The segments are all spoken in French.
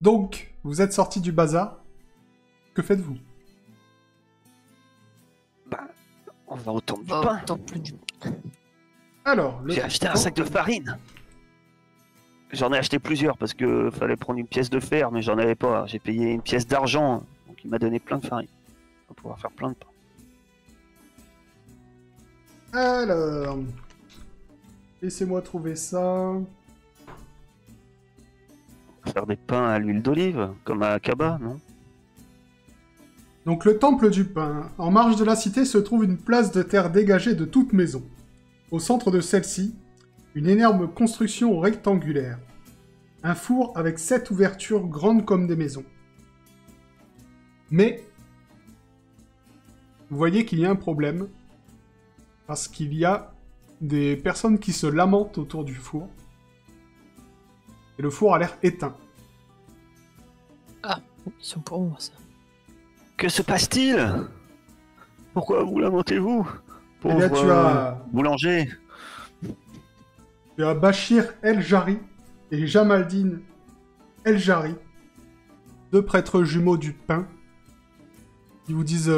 Donc, vous êtes sorti du bazar. Que faites-vous? Bah, on va au temple du Bah, pain. tant plus du... Alors, J'ai acheté un sac de farine. J'en ai acheté plusieurs parce que fallait prendre une pièce de fer, mais j'en avais pas. J'ai payé une pièce d'argent, donc il m'a donné plein de farine. On va pouvoir faire plein de pain. Alors... Laissez-moi trouver ça. Faire des pains à l'huile d'olive, comme à Kaba, non? Donc le temple du pain. En marge de la cité se trouve une place de terre dégagée de toute maison. Au centre de celle-ci, une énorme construction rectangulaire. Un four avec 7 ouvertures grandes comme des maisons. Mais, vous voyez qu'il y a un problème. Parce qu'il y a des personnes qui se lamentent autour du four. Et le four a l'air éteint. Ah, ils sont pour moi, ça. Que se passe-t-il? Pourquoi vous lamentez-vous? Eh bien, Pauvre tu as... boulanger. Il y a Bachir El-Jari et Jamaldine El-Jari, deux prêtres jumeaux du pain. Ils vous disent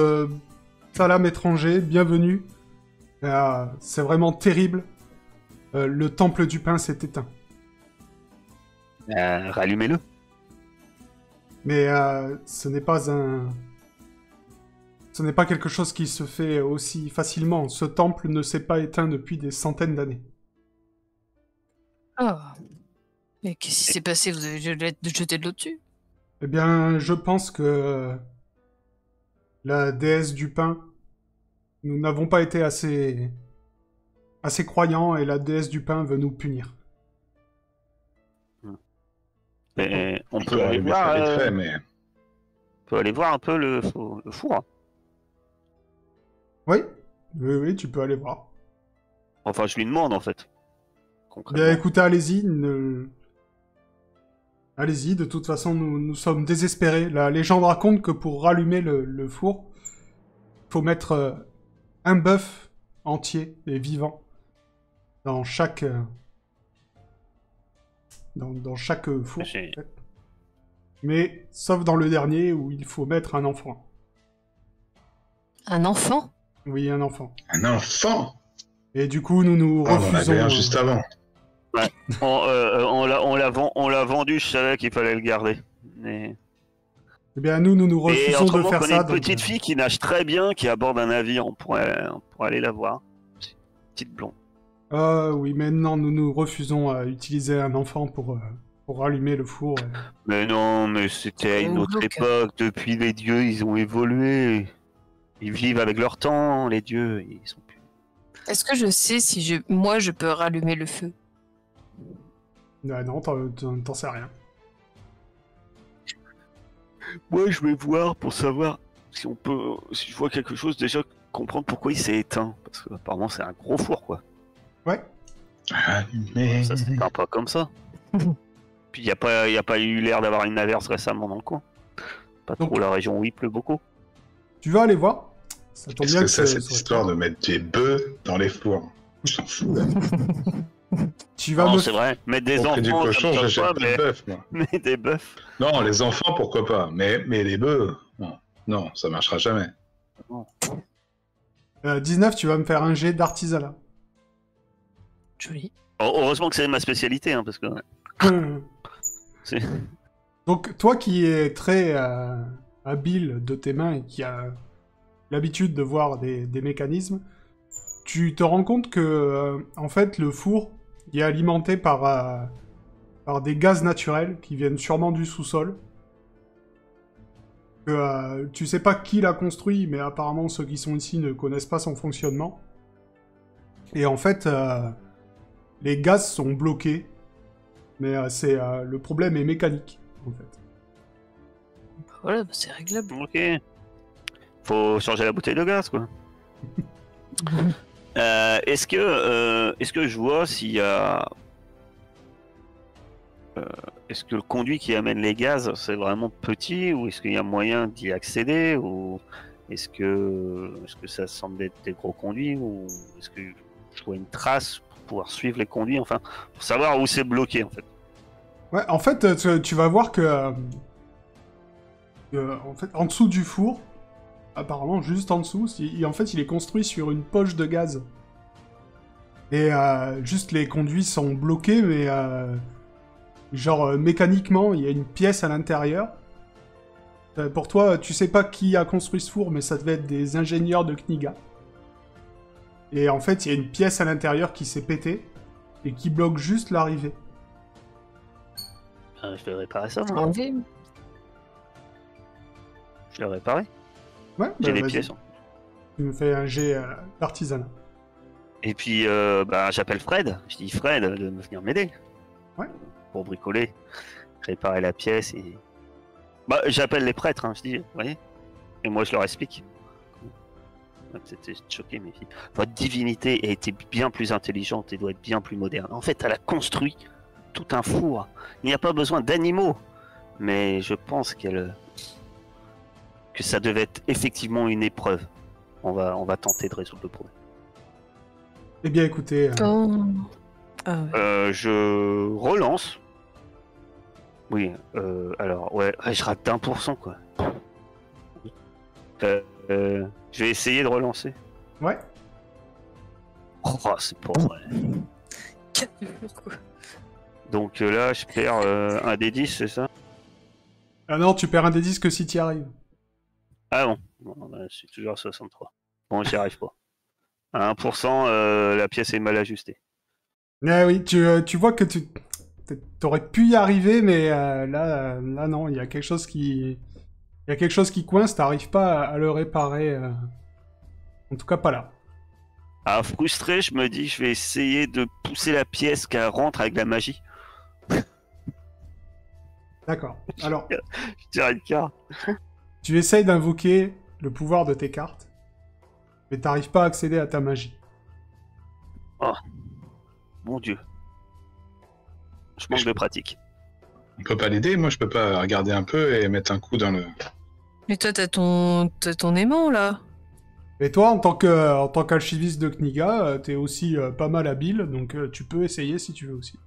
Salam étranger, bienvenue. C'est vraiment terrible. Le temple du pain s'est éteint. Rallumez-le. Mais ce n'est pas un... Ce n'est pas quelque chose qui se fait aussi facilement. Ce temple ne s'est pas éteint depuis des centaines d'années. Ah. Mais qu'est-ce qui s'est passé? Vous avez jeté de l'eau dessus? Eh bien, je pense que la déesse du pain, nous n'avons pas été assez croyants et la déesse du pain veut nous punir. Et on On peut peut aller allumer voir. ça vite fait, mais... On peut aller voir un peu le four. Oui, oui, tu peux aller voir. Enfin, je lui demande en fait. Concrètement. Bien, écoutez, allez-y. Allez-y, de toute façon, nous sommes désespérés. La légende raconte que pour rallumer le four, il faut mettre un bœuf entier et vivant dans chaque... Dans chaque four. J'ai- En fait. Mais, sauf dans le dernier où il faut mettre un enfant. Un enfant? Oui, un enfant. Un enfant! Et du coup, nous Oh, on en refusons... avait un juste avant. On l'a vendu, je savais qu'il fallait le garder. Mais... Eh bien, nous Et refusons de autrement, faire on connaît ça. une donc, petite fille qui nage très bien, qui aborde un navire, on pourrait aller la voir. Petite blonde. oui, mais non, nous refusons à utiliser un enfant pour rallumer le four. Mais non, mais c'était à une autre glauque. époque. Depuis, les dieux, ils ont évolué. Ils vivent avec leur temps, les dieux. Ils sont plus... Est-ce que je sais si moi je peux rallumer le feu? Ah non, t'en sais rien. Moi, je vais voir pour savoir si on peut, si je vois quelque chose, déjà comprendre pourquoi il s'est éteint. Parce que apparemment, c'est un gros four, quoi. Ouais. Allumé. Ça s'éteint pas comme ça. Puis il y a pas eu l'air d'avoir une averse récemment dans le coin. Pas trop Donc- la région où il pleut beaucoup. Tu vas aller voir. Ça tombe Qu'est-ce bien que c'est ce cette soit histoire toi. de mettre des bœufs dans les fours? Je s'en fous. Là. Tu vas Non, me... c'est vrai. Mettre des Pour du enfants, cochon, ça me j'achète choque des pas, bœufs, moi. mais des bœufs. Non, les enfants, pourquoi pas. Mais les bœufs, non. Non, ça marchera jamais. 19, tu vas me faire un jet d'artisanat. Joli. Heureusement que c'est ma spécialité, hein, parce que c'est... Donc, toi qui es très habile de tes mains et qui a l'habitude de voir des mécanismes, tu te rends compte que, en fait, le four est alimenté par des gaz naturels qui viennent sûrement du sous-sol. Tu sais pas qui l'a construit, mais apparemment ceux qui sont ici ne connaissent pas son fonctionnement. Et en fait, les gaz sont bloqués, mais le problème est mécanique, en fait. Voilà, bah, c'est réglable. Ok. Faut changer la bouteille de gaz, quoi. Est-ce que je vois s'il y a... est-ce que le conduit qui amène les gaz, c'est vraiment petit, ou est-ce qu'il y a moyen d'y accéder, ou est-ce que ça semble être des gros conduits, ou est-ce que je vois une trace pour pouvoir suivre les conduits, enfin, pour savoir où c'est bloqué, en fait. Ouais, en fait, tu vas voir que, en fait, en dessous du four, apparemment, juste en dessous, en fait, il est construit sur une poche de gaz. Et juste les conduits sont bloqués, mais genre mécaniquement, il y a une pièce à l'intérieur. Pour toi, tu sais pas qui a construit ce four, mais ça devait être des ingénieurs de Kniga. Et en fait, il y a une pièce à l'intérieur qui s'est pétée et qui bloque juste l'arrivée. Je vais réparer ça, moi. Enlever. Je l'ai réparé. Ouais, J'ai les vas-y. pièces. Tu me fais un jet d'artisanat. Et puis, j'appelle Fred. Je dis Fred de me venir m'aider. Ouais. Pour bricoler, réparer la pièce et... Bah, j'appelle les prêtres, hein, je dis, vous voyez. Et moi, je leur explique. C'était choqué, mes filles. Votre divinité a été bien plus intelligente et doit être bien plus moderne. En fait, elle a construit tout un four. Il n'y a pas besoin d'animaux. Mais je pense que ça devait être effectivement une épreuve. On va tenter de résoudre le problème. Eh bien, écoutez, Oh. Ah ouais. Je relance. Oui, alors, ouais, je rate d'1%, quoi. Je vais essayer de relancer. ouais. Oh, c'est pas vrai. Pourquoi Donc là, je perds un des 10, c'est ça? Ah non, tu perds un des disques que si t'y arrives. Ah bon, bah, je suis toujours à 63. Bon, j'y arrive pas. À 1%, la pièce est mal ajustée. Ah oui, tu vois que t'aurais pu y arriver, mais là, non, il y a quelque chose qui... Il y a quelque chose qui coince, t'arrives pas à le réparer. En tout cas, pas là. Ah, frustré, je me dis, je vais essayer de pousser la pièce qu'elle rentre avec la magie. D'accord. Alors, Je tire une carte. tu essayes d'invoquer le pouvoir de tes cartes, mais t'arrives pas à accéder à ta magie. Mon Dieu. Je manque de pratique. On peut pas l'aider, moi je peux pas regarder un peu et mettre un coup dans le... Mais toi, t'as ton aimant, là. Et toi, en tant qu'alchimiste de Kniga, t'es aussi pas mal habile, donc tu peux essayer si tu veux aussi.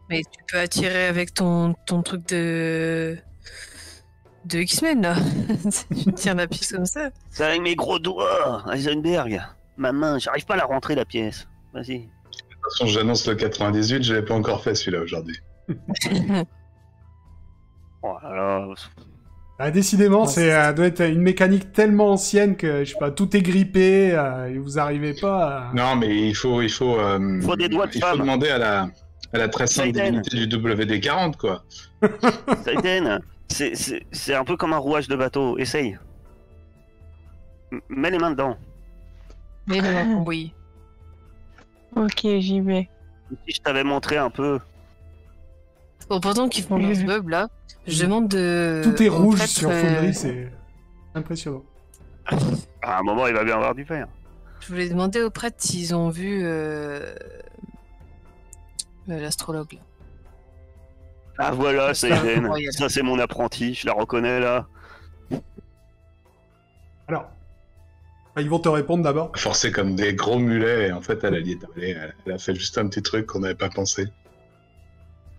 Mais tu peux attirer avec ton truc de X-Men, là. Tu tires la pièce comme ça. C'est avec mes gros doigts, Heisenberg. Ma main, j'arrive pas à la rentrer, la pièce. Vas-y. De toute façon, j'annonce le 98, je l'ai pas encore fait celui-là aujourd'hui. Oh là là. Ah, décidément, Non, doit être une mécanique tellement ancienne que, je sais pas, tout est grippé, et vous arrivez pas à... Non, mais il faut des doigts de il faut femme. demander à la très sainte Saiden. divinité du WD-40, quoi. Saiden, c'est un peu comme un rouage de bateau. Essaye. Mets les mains dedans. Mais le cambouis. Ok, j'y vais. Si je t'avais montré un peu. Bon, pendant qu'ils font leur bub, là, je demande de... Tout est au rouge prêtre, sur Foundry, c'est impressionnant. À un moment, il va bien avoir du fer. Je voulais demander aux prêtres s'ils ont vu l'astrologue, là. Ah voilà, C'est Saiden. incroyable. Ça, c'est mon apprenti. Je la reconnais là. Alors, ils vont te répondre d'abord. Forcé comme des gros mulets, et en fait, elle y est allée. Elle a fait juste un petit truc qu'on n'avait pas pensé.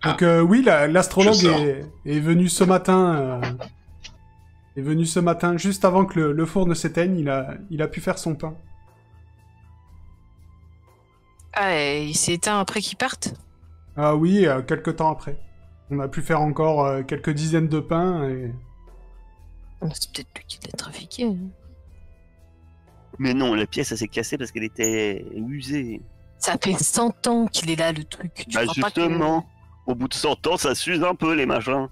Donc oui, l'astrologue Je sors. est venu ce matin. Est venu ce matin, juste avant que le four ne s'éteigne, il a pu faire son pain. Ah, et il s'est éteint après qu'ils partent? Ah oui, quelques temps après. On a pu faire encore quelques dizaines de pains et... C'est peut-être lui qui l'a trafiqué. Hein. Mais non, la pièce, elle s'est cassée parce qu'elle était usée. Ça fait 100 ans qu'il est là, le truc. Tu Bah crois pas que- justement, au bout de 100 ans, ça s'use un peu les machins.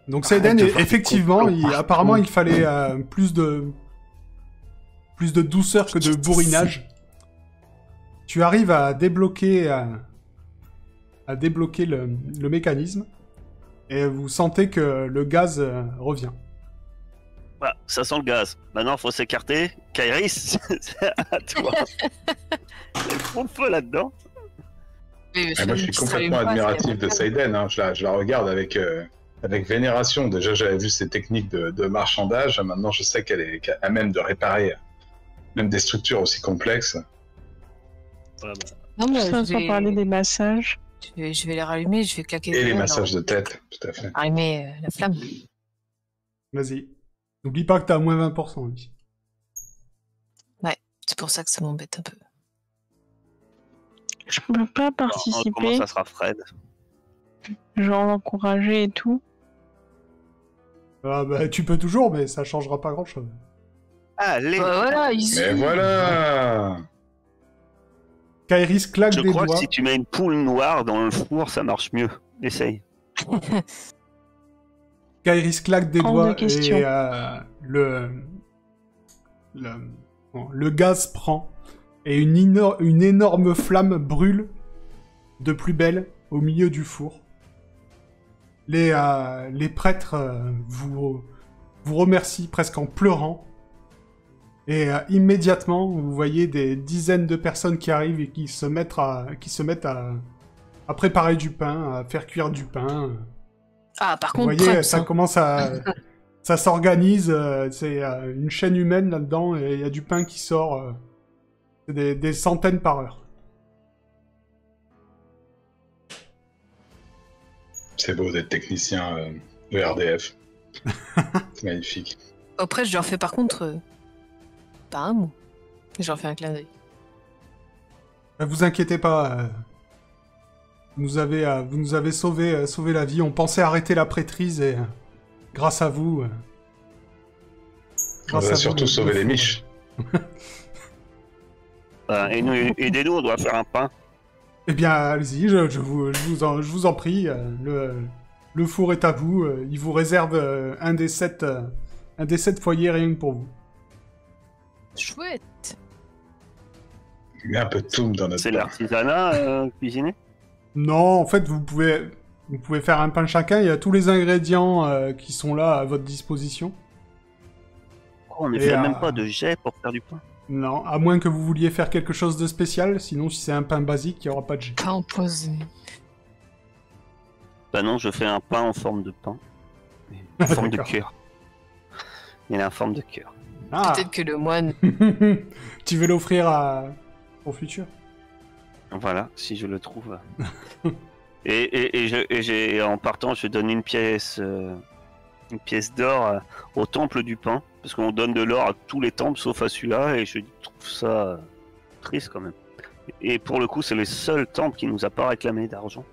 Donc Arrête Seiden, de voir tes effectivement, complots apparemment, partout. il fallait plus de douceur que de bourrinage. Tu arrives à débloquer, le mécanisme et vous sentez que le gaz revient. Voilà, ça sent le gaz. Maintenant, faut s'écarter. Kairis, c'est à toi. Il faut le feu là-dedans. Mais Ah, moi, je suis tu s'allumes complètement pas, admiratif de c'est- Seiden. Hein. Je la regarde avec vénération. Déjà, j'avais vu ses techniques de marchandage. Maintenant, je sais qu'elle est à même de réparer même des structures aussi complexes. Ouais, bah, Non, mais Ça, sans parler des massages. je vais les rallumer, je vais claquer. Et les dedans, massages de alors, tête, tout à fait. Allumer la flamme. Vas-y. N'oublie pas que t'as moins 20% ici. C'est pour ça que ça m'embête un peu. Je peux pas Comment participer, ça sera Fred? genre l'encourager et tout. Ah bah, tu peux toujours, mais ça changera pas grand-chose. Allez! Bah voilà, ils Mais voilà! Kairis claque Je des crois doigts. que si tu mets une poule noire dans le four, ça marche mieux. Essaye. Kairis claque des Hors doigts de question. et le gaz prend et une énorme flamme brûle de plus belle au milieu du four. Les prêtres vous remercient presque en pleurant. Et immédiatement, vous voyez des dizaines de personnes qui arrivent et qui se mettent à préparer du pain, à faire cuire du pain. Ah, par Vous contre, voyez, Preps, ça hein. commence à... ça s'organise, c'est une chaîne humaine là-dedans, et il y a du pain qui sort, c'est des centaines par heure. C'est beau d'être technicien ERDF. C'est magnifique. Après, je leur fais par contre pas un mot. Je leur fais un clin d'œil. Vous inquiétez pas, vous nous avez sauvé la vie, on pensait arrêter la prêtrise, et grâce à vous... On va surtout sauver les miches. Aidez-nous, on doit faire un pain. Eh bien, allez-y, je vous en prie, le four est à vous, il vous réserve un des 7 foyers rien que pour vous. Chouette. Il met un peu de toum dans notre C'est pain. l'artisanat cuisiné. Non, en fait, vous pouvez faire un pain chacun, il y a tous les ingrédients qui sont là à votre disposition. Oh, on ne Et, fait même pas de jet pour faire du pain. Non, à moins que vous vouliez faire quelque chose de spécial, sinon si c'est un pain basique, il n'y aura pas de jet. Pas empoisonné. Bah non, je fais un pain en forme de pain. En forme de D'accord. cœur. Il a en forme de cœur. Ah. Peut-être que le moine. Tu veux l'offrir au futur? Voilà, si je le trouve. Et en partant, je donne une pièce d'or au temple du pain, parce qu'on donne de l'or à tous les temples sauf à celui-là, et je trouve ça triste quand même. Et pour le coup, c'est le seul temple qui nous a pas réclamé d'argent.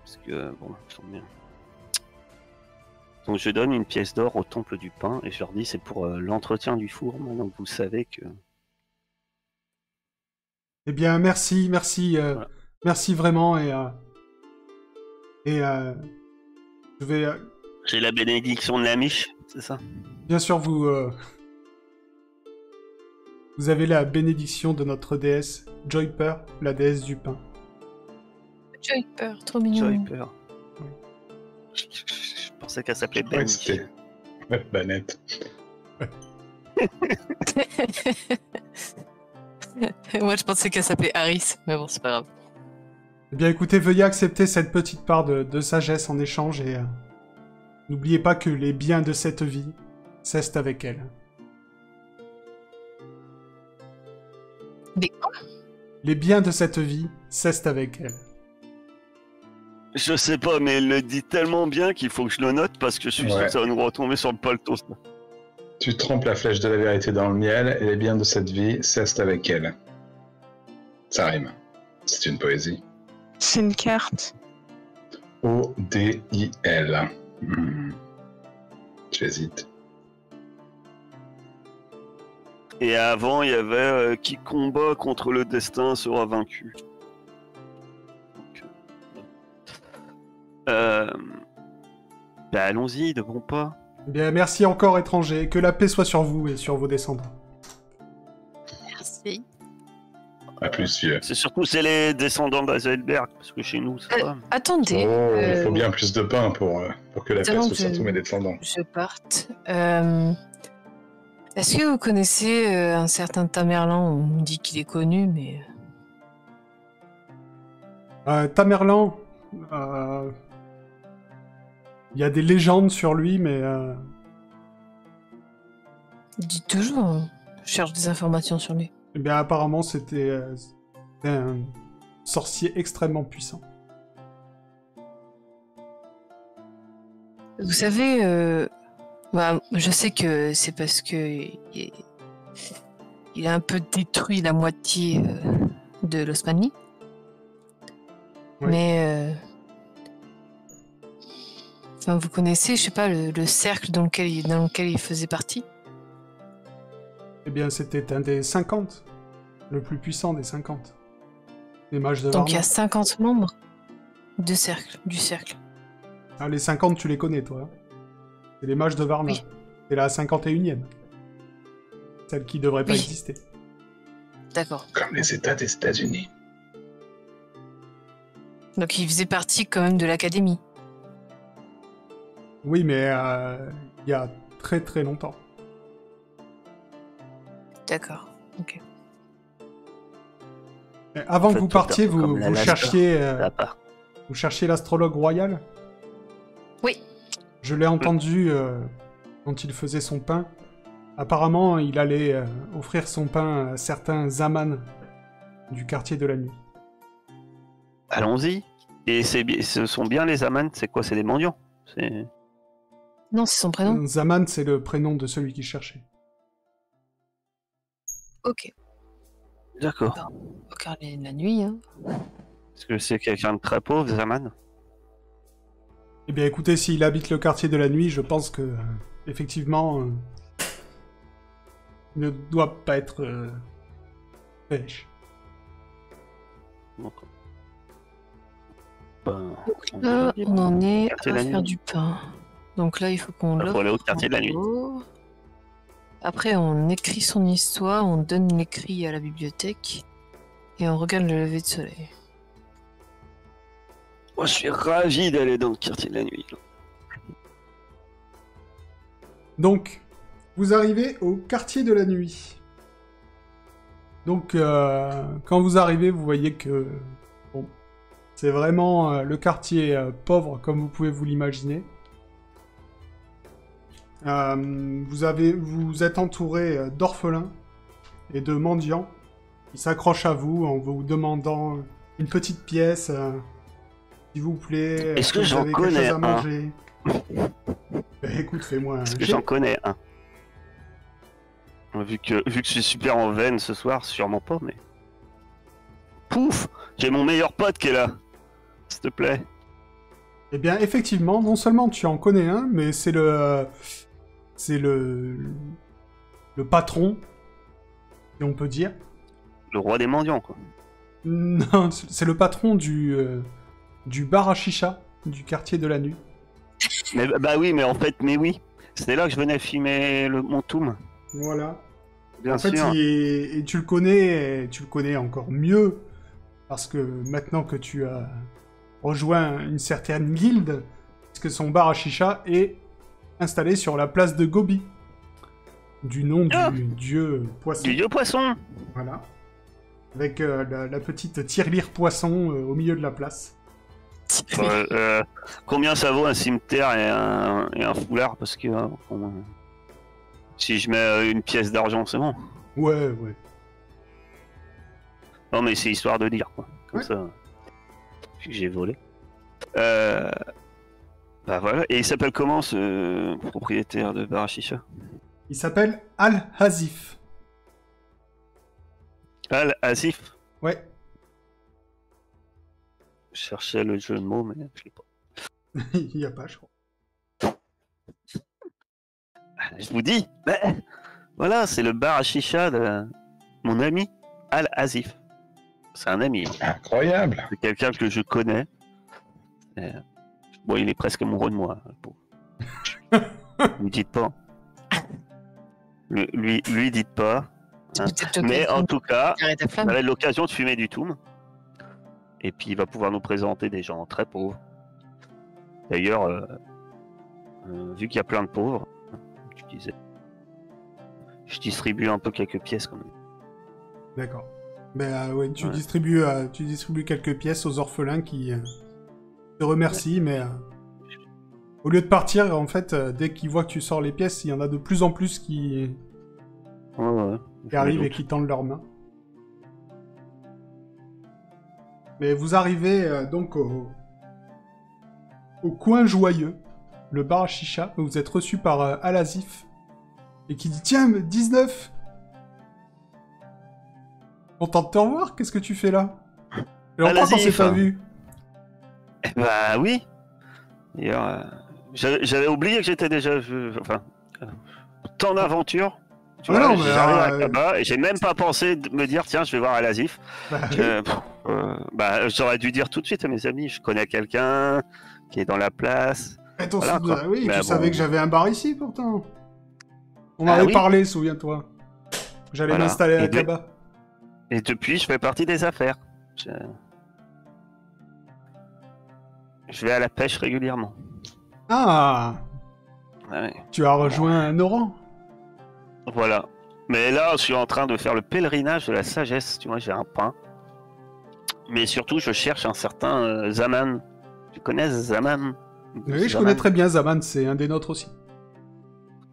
Parce que, bon, ils sont bien. Donc je donne une pièce d'or au temple du pain, et je leur dis c'est pour l'entretien du four, maintenant que vous savez que... Eh bien, merci, Voilà. merci vraiment, et je vais, J'ai la bénédiction de la miche, c'est ça? bien sûr, vous avez la bénédiction de notre déesse, Joyper, la déesse du pain. Joyper, trop mignon. Joyper. Je pensais qu'elle s'appelait Ouais, Ben. c'était... Ouais, Banette. Moi, je pensais qu'elle s'appelait Harris, mais bon, c'est pas grave. Eh bien, écoutez, veuillez accepter cette petite part de sagesse en échange, et n'oubliez pas que les biens de cette vie cessent avec elle. Mais quoi? Les biens de cette vie cessent avec elle. Je sais pas, mais elle le dit tellement bien qu'il faut que je le note parce que je suis sûr Ouais. que ça va nous retomber sur le palto. Ça. Tu trempes la flèche de la vérité dans le miel, et les biens de cette vie cessent avec elle. Ça rime. C'est une poésie. C'est une carte. O-D-I-L. J'hésite. Et avant, il y avait qui combat contre le destin sera vaincu. Donc, bah, allons-y, de bon pas. Eh bien, merci encore, étranger. Que la paix soit sur vous et sur vos descendants. Merci. À plus, vieux. C'est surtout c'est les descendants d'Azelberg, parce que chez nous, ça va. Attendez. Oh, il faut bien plus de pain pour que la paix Avant soit que sur tous mes descendants. je parte. Est-ce que vous connaissez un certain Tamerlan? On me dit qu'il est connu, mais... Tamerlan, il y a des légendes sur lui, mais Dites toujours, je cherche des informations sur lui. eh bien, apparemment, c'était C'est un sorcier extrêmement puissant. Vous savez, je sais que c'est parce que il a un peu détruit la moitié de l'Osmanie. Oui. Mais vous connaissez, je sais pas, le cercle dans lequel il faisait partie? Eh bien, c'était un des 50. Le plus puissant des 50. Les mages de Donc il y Varna. a 50 membres du cercle. Ah, les 50, tu les connais, toi. Hein. C'est les mages de Varna. Oui. C'est la 51e. Celle qui devrait pas Oui. exister. D'accord. Comme les États des États-Unis. Donc il faisait partie quand même de l'académie. Oui, mais il y a très très longtemps. D'accord. Ok. Et avant En fait, que vous toi, partiez, t'es un peu vous, comme la vous Lascar. cherchiez, À part. vous cherchiez l'astrologue royal. Oui. Je l'ai entendu quand il faisait son pain. Apparemment, il allait offrir son pain à certains amans du quartier de la nuit. Allons-y. Et ce sont bien les amans, c'est quoi? C'est des mendiants. Non, c'est son prénom. Zaman, c'est le prénom de celui qui cherchait. Ok. D'accord. Au quartier de la nuit, hein. Est-ce que c'est quelqu'un de très pauvre, Zaman? Eh bien, écoutez, s'il habite le quartier de la nuit, je pense que, effectivement, il ne doit pas être riche. D'accord. Ben, Là, on en est Quartier à de la faire nuit. du pain. Donc là, il faut qu'on Il l'offre. faut aller au quartier de la nuit. Après, on écrit son histoire, on donne l'écrit à la bibliothèque et on regarde le lever de soleil. Moi, je suis ravi d'aller dans le quartier de la nuit. là. Donc, vous arrivez au quartier de la nuit. Donc, quand vous arrivez, vous voyez que bon, c'est vraiment le quartier pauvre, comme vous pouvez vous l'imaginer. Vous êtes entouré d'orphelins et de mendiants qui s'accrochent à vous en vous demandant une petite pièce, s'il vous plaît. Est-ce que vous j'en avez quelque chose connais à un manger Ben, écoute, fais-moi un Parce que jet. j'en connais un. Vu que je suis super en veine ce soir, sûrement pas, mais... Pouf! J'ai mon meilleur pote qui est là. S'il te plaît. Eh bien, effectivement, non seulement tu en connais un, mais c'est le patron, si on peut dire. Le roi des mendiants, quoi. Non, c'est le patron du bar à chicha du quartier de la nuit. Mais, bah oui, mais en fait, mais oui. C'était là que je venais filmer mon toum. Voilà. Bien En fait, sûr. et tu le connais encore mieux, parce que maintenant que tu as rejoint une certaine guilde, puisque son bar à chicha est installé sur la place de Gobi, du nom Ah du dieu poisson. Du dieu poisson. Voilà. Avec la petite tirelire poisson au milieu de la place. Combien ça vaut un cimetière et un foulard? Parce que si je mets une pièce d'argent, c'est bon. Ouais, ouais. Non, mais c'est histoire de dire, quoi. Comme Ouais. ça, vu que j'ai volé. Bah voilà. Et il s'appelle comment, ce propriétaire de bar à chicha? Il s'appelle Al-Hazif. Al-Asif. Ouais. Je cherchais le jeu de mots, mais je l'ai pas. Il n'y a pas, je crois. Je vous dis, bah, voilà, c'est le bar à chicha de mon ami Al-Asif. C'est un ami, Incroyable. c'est quelqu'un que je connais. Et, bon, il est presque amoureux de moi. Le pauvre. Lui dites pas. Lui dites pas. Hein. Peut-être Mais l'occasion en tout cas, de tirer ta on flamme. avait l'occasion de fumer du toum. Et puis il va pouvoir nous présenter des gens très pauvres. D'ailleurs, vu qu'il y a plein de pauvres, comme tu disais, je distribue un peu quelques pièces quand même. D'accord. Ben ouais, tu Ouais. distribues quelques pièces aux orphelins qui te remercient, mais au lieu de partir, en fait, dès qu'ils voient que tu sors les pièces, il y en a de plus en plus qui Ouais. arrivent et qui tendent leurs mains. Mais vous arrivez donc au coin joyeux, le bar à chicha, où vous êtes reçu par Alazif, et qui dit « Tiens, 19 ! Content de te revoir, qu'est-ce que tu fais là ?» Et longtemps qu'on s'est pas vu. Bah oui. J'avais oublié que j'étais déjà... tant d'aventure. Tu vois, non, mais j'arrive là-bas et j'ai même pas pensé de me dire tiens, je vais voir Alazif. J'aurais dû dire tout de suite à mes amis, je connais quelqu'un qui est dans la place. Oui, mais tu savais que j'avais un bar ici pourtant. On Ah avait oui. parlé, souviens-toi. J'allais m'installer à Kaba. Et depuis, je fais partie des affaires. Je vais à la pêche régulièrement. Ah, Ouais. tu as rejoint Noran. Voilà. Mais là, je suis en train de faire le pèlerinage de la sagesse. Tu vois, j'ai un pain. Mais surtout, je cherche un certain Zaman. Tu connais Zaman? Oui, je connais très bien Zaman, c'est un des nôtres aussi.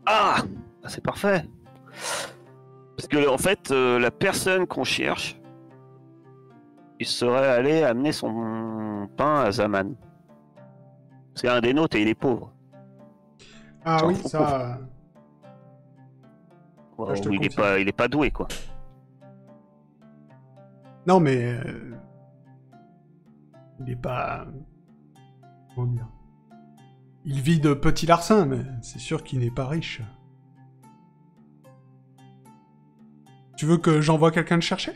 Ah, c'est parfait. Parce que en fait, la personne qu'on cherche, il serait allé amener son pain à Zaman. C'est un des nôtres et il est pauvre. Ah C'est un oui, faux ça... Ou je te il confirme. est pas doué, quoi. Non, mais... Il est pas... Comment dire? Il vit de petits larcins, mais c'est sûr qu'il n'est pas riche. Tu veux que j'envoie quelqu'un le chercher?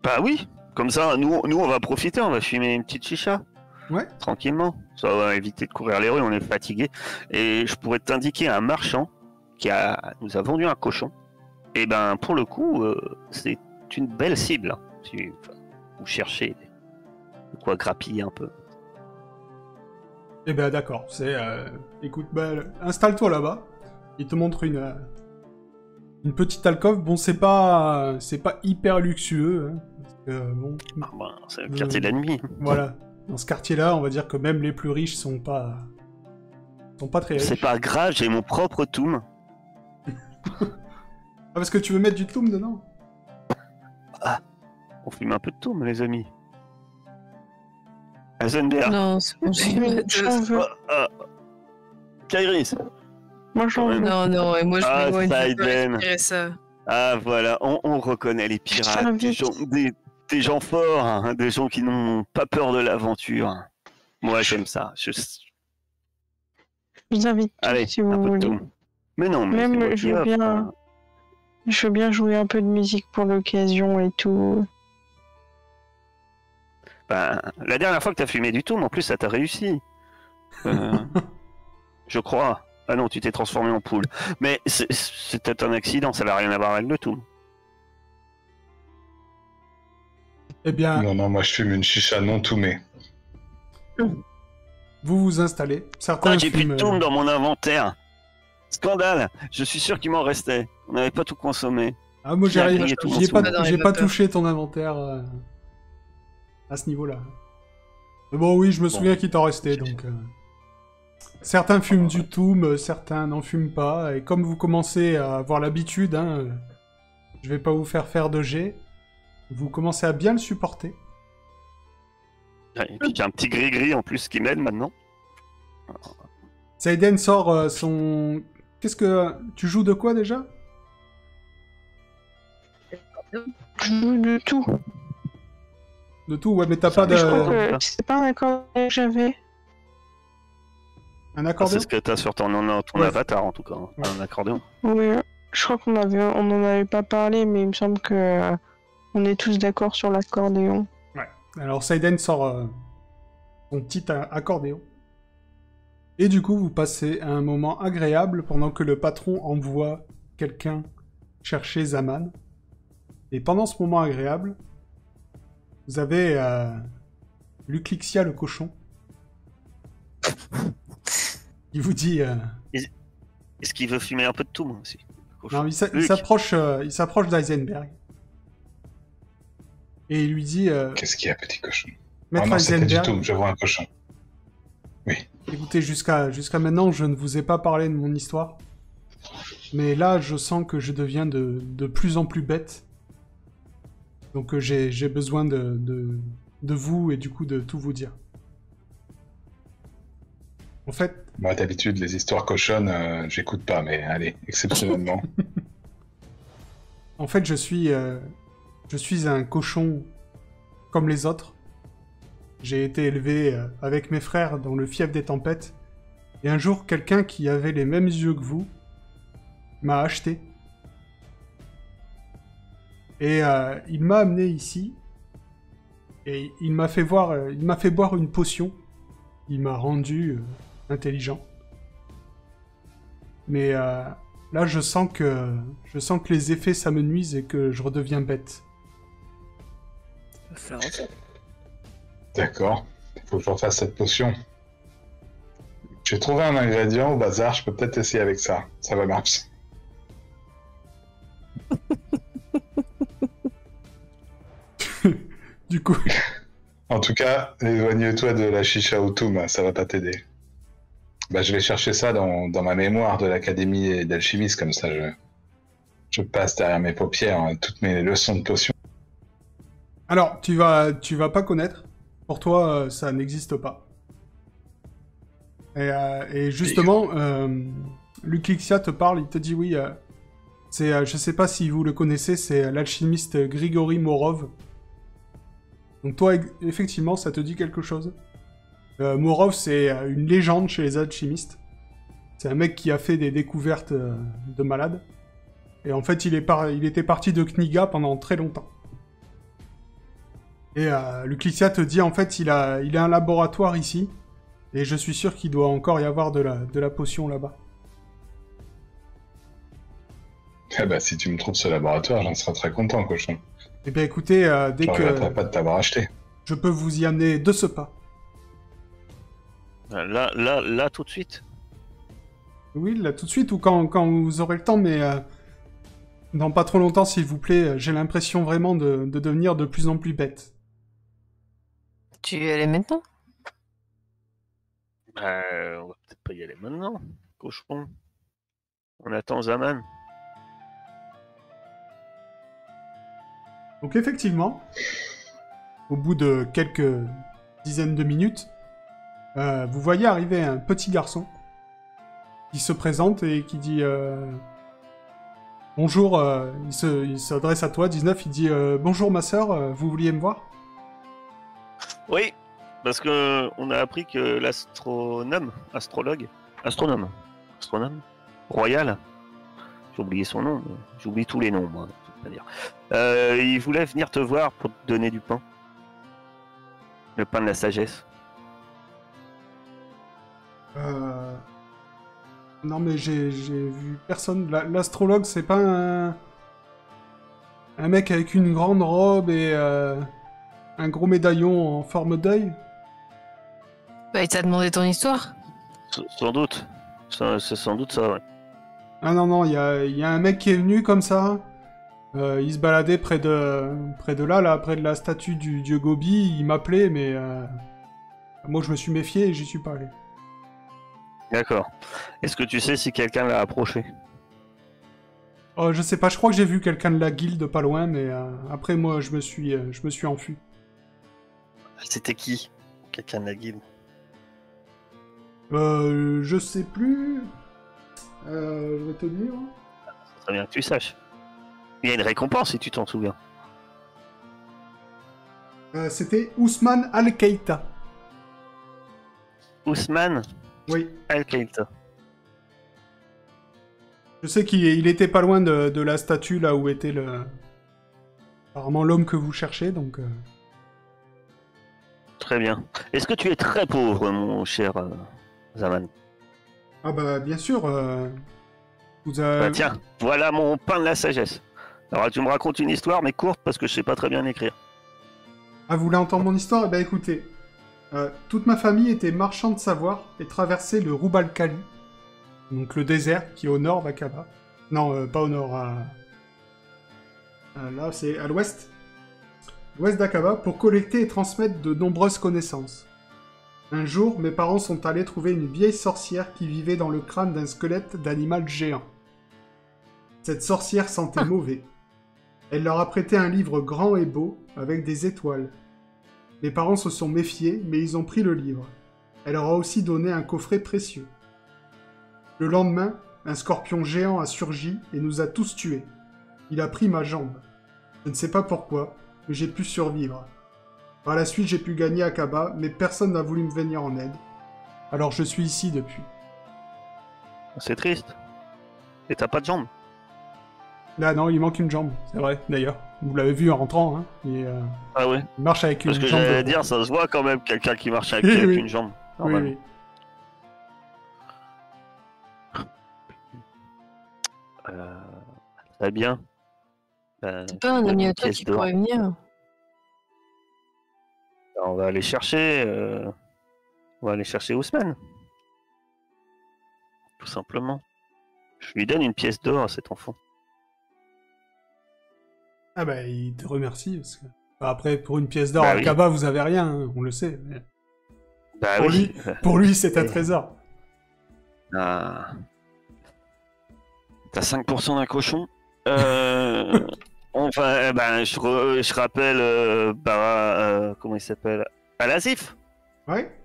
Bah oui. Comme ça, nous, on va profiter, on va fumer une petite chicha. Ouais. Tranquillement. Ça va éviter de courir les rues, on est fatigué. Et je pourrais t'indiquer un marchand nous a vendu un cochon. Et ben, pour le coup, c'est une belle cible. Hein. Si vous cherchez de quoi grappiller un peu. Eh ben d'accord, c'est... Écoute, installe-toi là-bas. Il te montre une petite alcôve. Bon, c'est pas hyper luxueux. Hein, parce que, bon, Ah ben, c'est le quartier de la nuit. voilà. Dans ce quartier-là, on va dire que même les plus riches sont pas très riches. C'est pas grave, j'ai mon propre toum. Ah, parce que tu veux mettre du toum dedans? On fume un peu de toum, les amis. Heisenberg. Non, c'est bon, J'en veux. Kairis. Moi, j'en veux. Non, et moi je Ah, m'éloigne, je peux Saïden. récupérer ça. Ah voilà, on reconnaît les pirates, des gens forts, hein, des gens qui n'ont pas peur de l'aventure. Moi j'aime ça. Je vous invite tous, Allez, si vous un peu de voulez. tout. Mais non, mais Même, c'est moi qui je veux offre, bien- hein. Je veux bien jouer un peu de musique pour l'occasion et tout. Ben, la dernière fois que t'as fumé du tout, mais en plus ça t'a réussi. Je crois. Ah non, tu t'es transformé en poule. Mais c'était un accident, ça n'a rien à voir avec le tout. Eh bien, Non, moi je fume une chicha non toumée. vous vous installez. Certains Ah, j'ai plus fument, de toum dans mon inventaire. Scandale. Je suis sûr qu'il m'en restait. On n'avait pas tout consommé. Ah, moi, Qui a j'ai grillé tout le j'ai monde pas, dans les j'ai pas vapeurs. touché ton inventaire à ce niveau-là. Mais bon, oui, je me souviens qu'il t'en restait, donc... Certains fument du toum, certains n'en fument pas, et comme vous commencez à avoir l'habitude, hein, je vais pas vous faire de jet, vous commencez à bien le supporter. Et puis j'ai un petit gris-gris en plus qui m'aide maintenant. Saïden sort son... Qu'est-ce que... Tu joues de quoi, déjà? Je joue de tout. De tout, ouais, mais t'as pas Je crois de... que c'est pas un accord que j'avais. Un Ah, accordéon? c'est ce que t'as sur ton Ouais. avatar en tout cas. Ouais. Un accordéon. Oui, je crois on en avait pas parlé, mais il me semble que on est tous d'accord sur l'accordéon. Alors Saïden sort son petit accordéon. Et du coup, vous passez un moment agréable pendant que le patron envoie quelqu'un chercher Zaman. Et pendant ce moment agréable, vous avez Luclixia le cochon. Il vous dit... Est-ce qu'il veut fumer un peu de tout moi aussi? Non, il Luc. s'approche d'Eisenberg. Et il lui dit... Qu'est-ce qu'il y a, petit cochon? Maître Ah non, c'était du Eisenberg, tout, je vois un cochon. écoutez, jusqu'à maintenant, je ne vous ai pas parlé de mon histoire. Mais là, je sens que je deviens de plus en plus bête. Donc j'ai besoin de vous et du coup de tout vous dire. En fait, Moi, d'habitude, les histoires cochonnes, j'écoute pas, mais allez, exceptionnellement. en fait, je suis un cochon comme les autres. J'ai été élevé avec mes frères dans le fief des tempêtes. Et un jour, quelqu'un qui avait les mêmes yeux que vous m'a acheté. Et il m'a amené ici. Et il m'a fait boire une potion. Il m'a rendu intelligent. Mais là, je sens que les effets, ça me nuise et que je redeviens bête. D'accord. Il faut que je refasse cette potion. J'ai trouvé un ingrédient au bazar, je peux peut-être essayer avec ça. Ça va marcher. Du coup, En tout cas, éloigne-toi de la chicha au toum, ça va pas t'aider. Bah, je vais chercher ça dans ma mémoire de l'académie d'alchimiste, comme ça je passe derrière mes paupières toutes mes leçons de potions. alors, tu vas pas connaître. Pour toi, ça n'existe pas. Et justement, Luclixia te parle, il te dit oui, je sais pas si vous le connaissez, c'est l'alchimiste Grigory Morov. Donc toi, effectivement, ça te dit quelque chose. Morov, c'est une légende chez les alchimistes. C'est un mec qui a fait des découvertes de malade. Et en fait, il était parti de Kniga pendant très longtemps. Et Luclixia te dit, en fait, il a un laboratoire ici. Et je suis sûr qu'il doit encore y avoir de la potion là-bas. Eh bah, si tu me trouves ce laboratoire, j'en serai très content, cochon. Eh bien, écoutez, dès Je que regretterai pas de t'avoir acheté. je peux vous y amener de ce pas. Là, tout de suite. Oui, là, tout de suite, ou quand vous aurez le temps, mais dans pas trop longtemps, s'il vous plaît, j'ai l'impression vraiment de devenir de plus en plus bête. Tu y allais maintenant? On va peut-être pas y aller maintenant, cochon. On attend Zaman. Donc effectivement, au bout de quelques dizaines de minutes, vous voyez arriver un petit garçon qui se présente et qui dit bonjour, il s'adresse à toi, 19, il dit bonjour ma sœur, vous vouliez me voir? Oui, parce que on a appris que astronome royal, j'ai oublié son nom, mais j'oublie tous les noms, moi, de toute manière. Il voulait venir te voir pour te donner du pain. Le pain de la sagesse. Non mais j'ai vu personne. L'astrologue, c'est pas un mec avec une grande robe et un gros médaillon en forme d'œil? Bah, il t'a demandé ton histoire? Sans doute. C'est sans doute ça, ouais. Ah non, il y a un mec qui est venu comme ça. Il se baladait près de là, près de la statue du dieu Gobi. Il m'appelait, mais moi je me suis méfié et j'y suis pas allé. D'accord. Est-ce que tu sais si quelqu'un l'a approché? Oh, je sais pas, je crois que j'ai vu quelqu'un de la guilde pas loin, mais après moi je me suis enfui. C'était qui? Quelqu'un de la guilde? Je sais plus. Je vais te dire. C'est très bien que tu saches. Il y a une récompense si tu t'en souviens. C'était Ousmane Al-Keïta. Ousmane Oui. Al-Keïta. Je sais qu'il était pas loin de la statue là où était apparemment l'homme que vous cherchez, donc. Très bien. Est-ce que tu es très pauvre, mon cher Zaman? Ah bah bien sûr. Vous avez... Bah tiens, voilà mon pain de la sagesse. Alors tu me racontes une histoire, mais courte parce que je sais pas très bien écrire. Ah, vous voulez entendre mon histoire? Eh ben écoutez, toute ma famille était marchand de savoir et traversait le Rub-al-Khali, donc le désert qui est au nord d'Aqaba. Non, pas au nord, là c'est à l'ouest. L'ouest d'Aqaba, pour collecter et transmettre de nombreuses connaissances. Un jour, mes parents sont allés trouver une vieille sorcière qui vivait dans le crâne d'un squelette d'animal géant. Cette sorcière sentait mauvais. Elle leur a prêté un livre grand et beau, avec des étoiles. Les parents se sont méfiés, mais ils ont pris le livre. Elle leur a aussi donné un coffret précieux. Le lendemain, un scorpion géant a surgi et nous a tous tués. Il a pris ma jambe. Je ne sais pas pourquoi, mais j'ai pu survivre. Par la suite, j'ai pu gagner Akaba, mais personne n'a voulu me venir en aide. Alors je suis ici depuis. C'est triste. Et t'as pas de jambes. Là, non, il manque une jambe, c'est vrai, d'ailleurs. Vous l'avez vu en rentrant, hein. Ah ouais. Il marche avec une Parce que jambe. j'allais dire, ça se voit quand même, quelqu'un qui marche avec, Oui, avec oui. une jambe. Oui, normalement. oui. Très bien. C'est pas un ami à toi pièce qui d'or. pourrait venir? On va aller chercher. On va aller chercher Ousmane. Tout simplement. Je lui donne une pièce d'or à cet enfant. Ah bah, il te remercie, parce que... Bah, après, pour une pièce d'or Bah à oui. Akaba, vous avez rien, hein, on le sait. Mais Bah pour, oui. pour lui, c'est un trésor. Ah. T'as 5% d'un cochon. Enfin, ben, je rappelle, comment il s'appelle? Alasif. Ouais.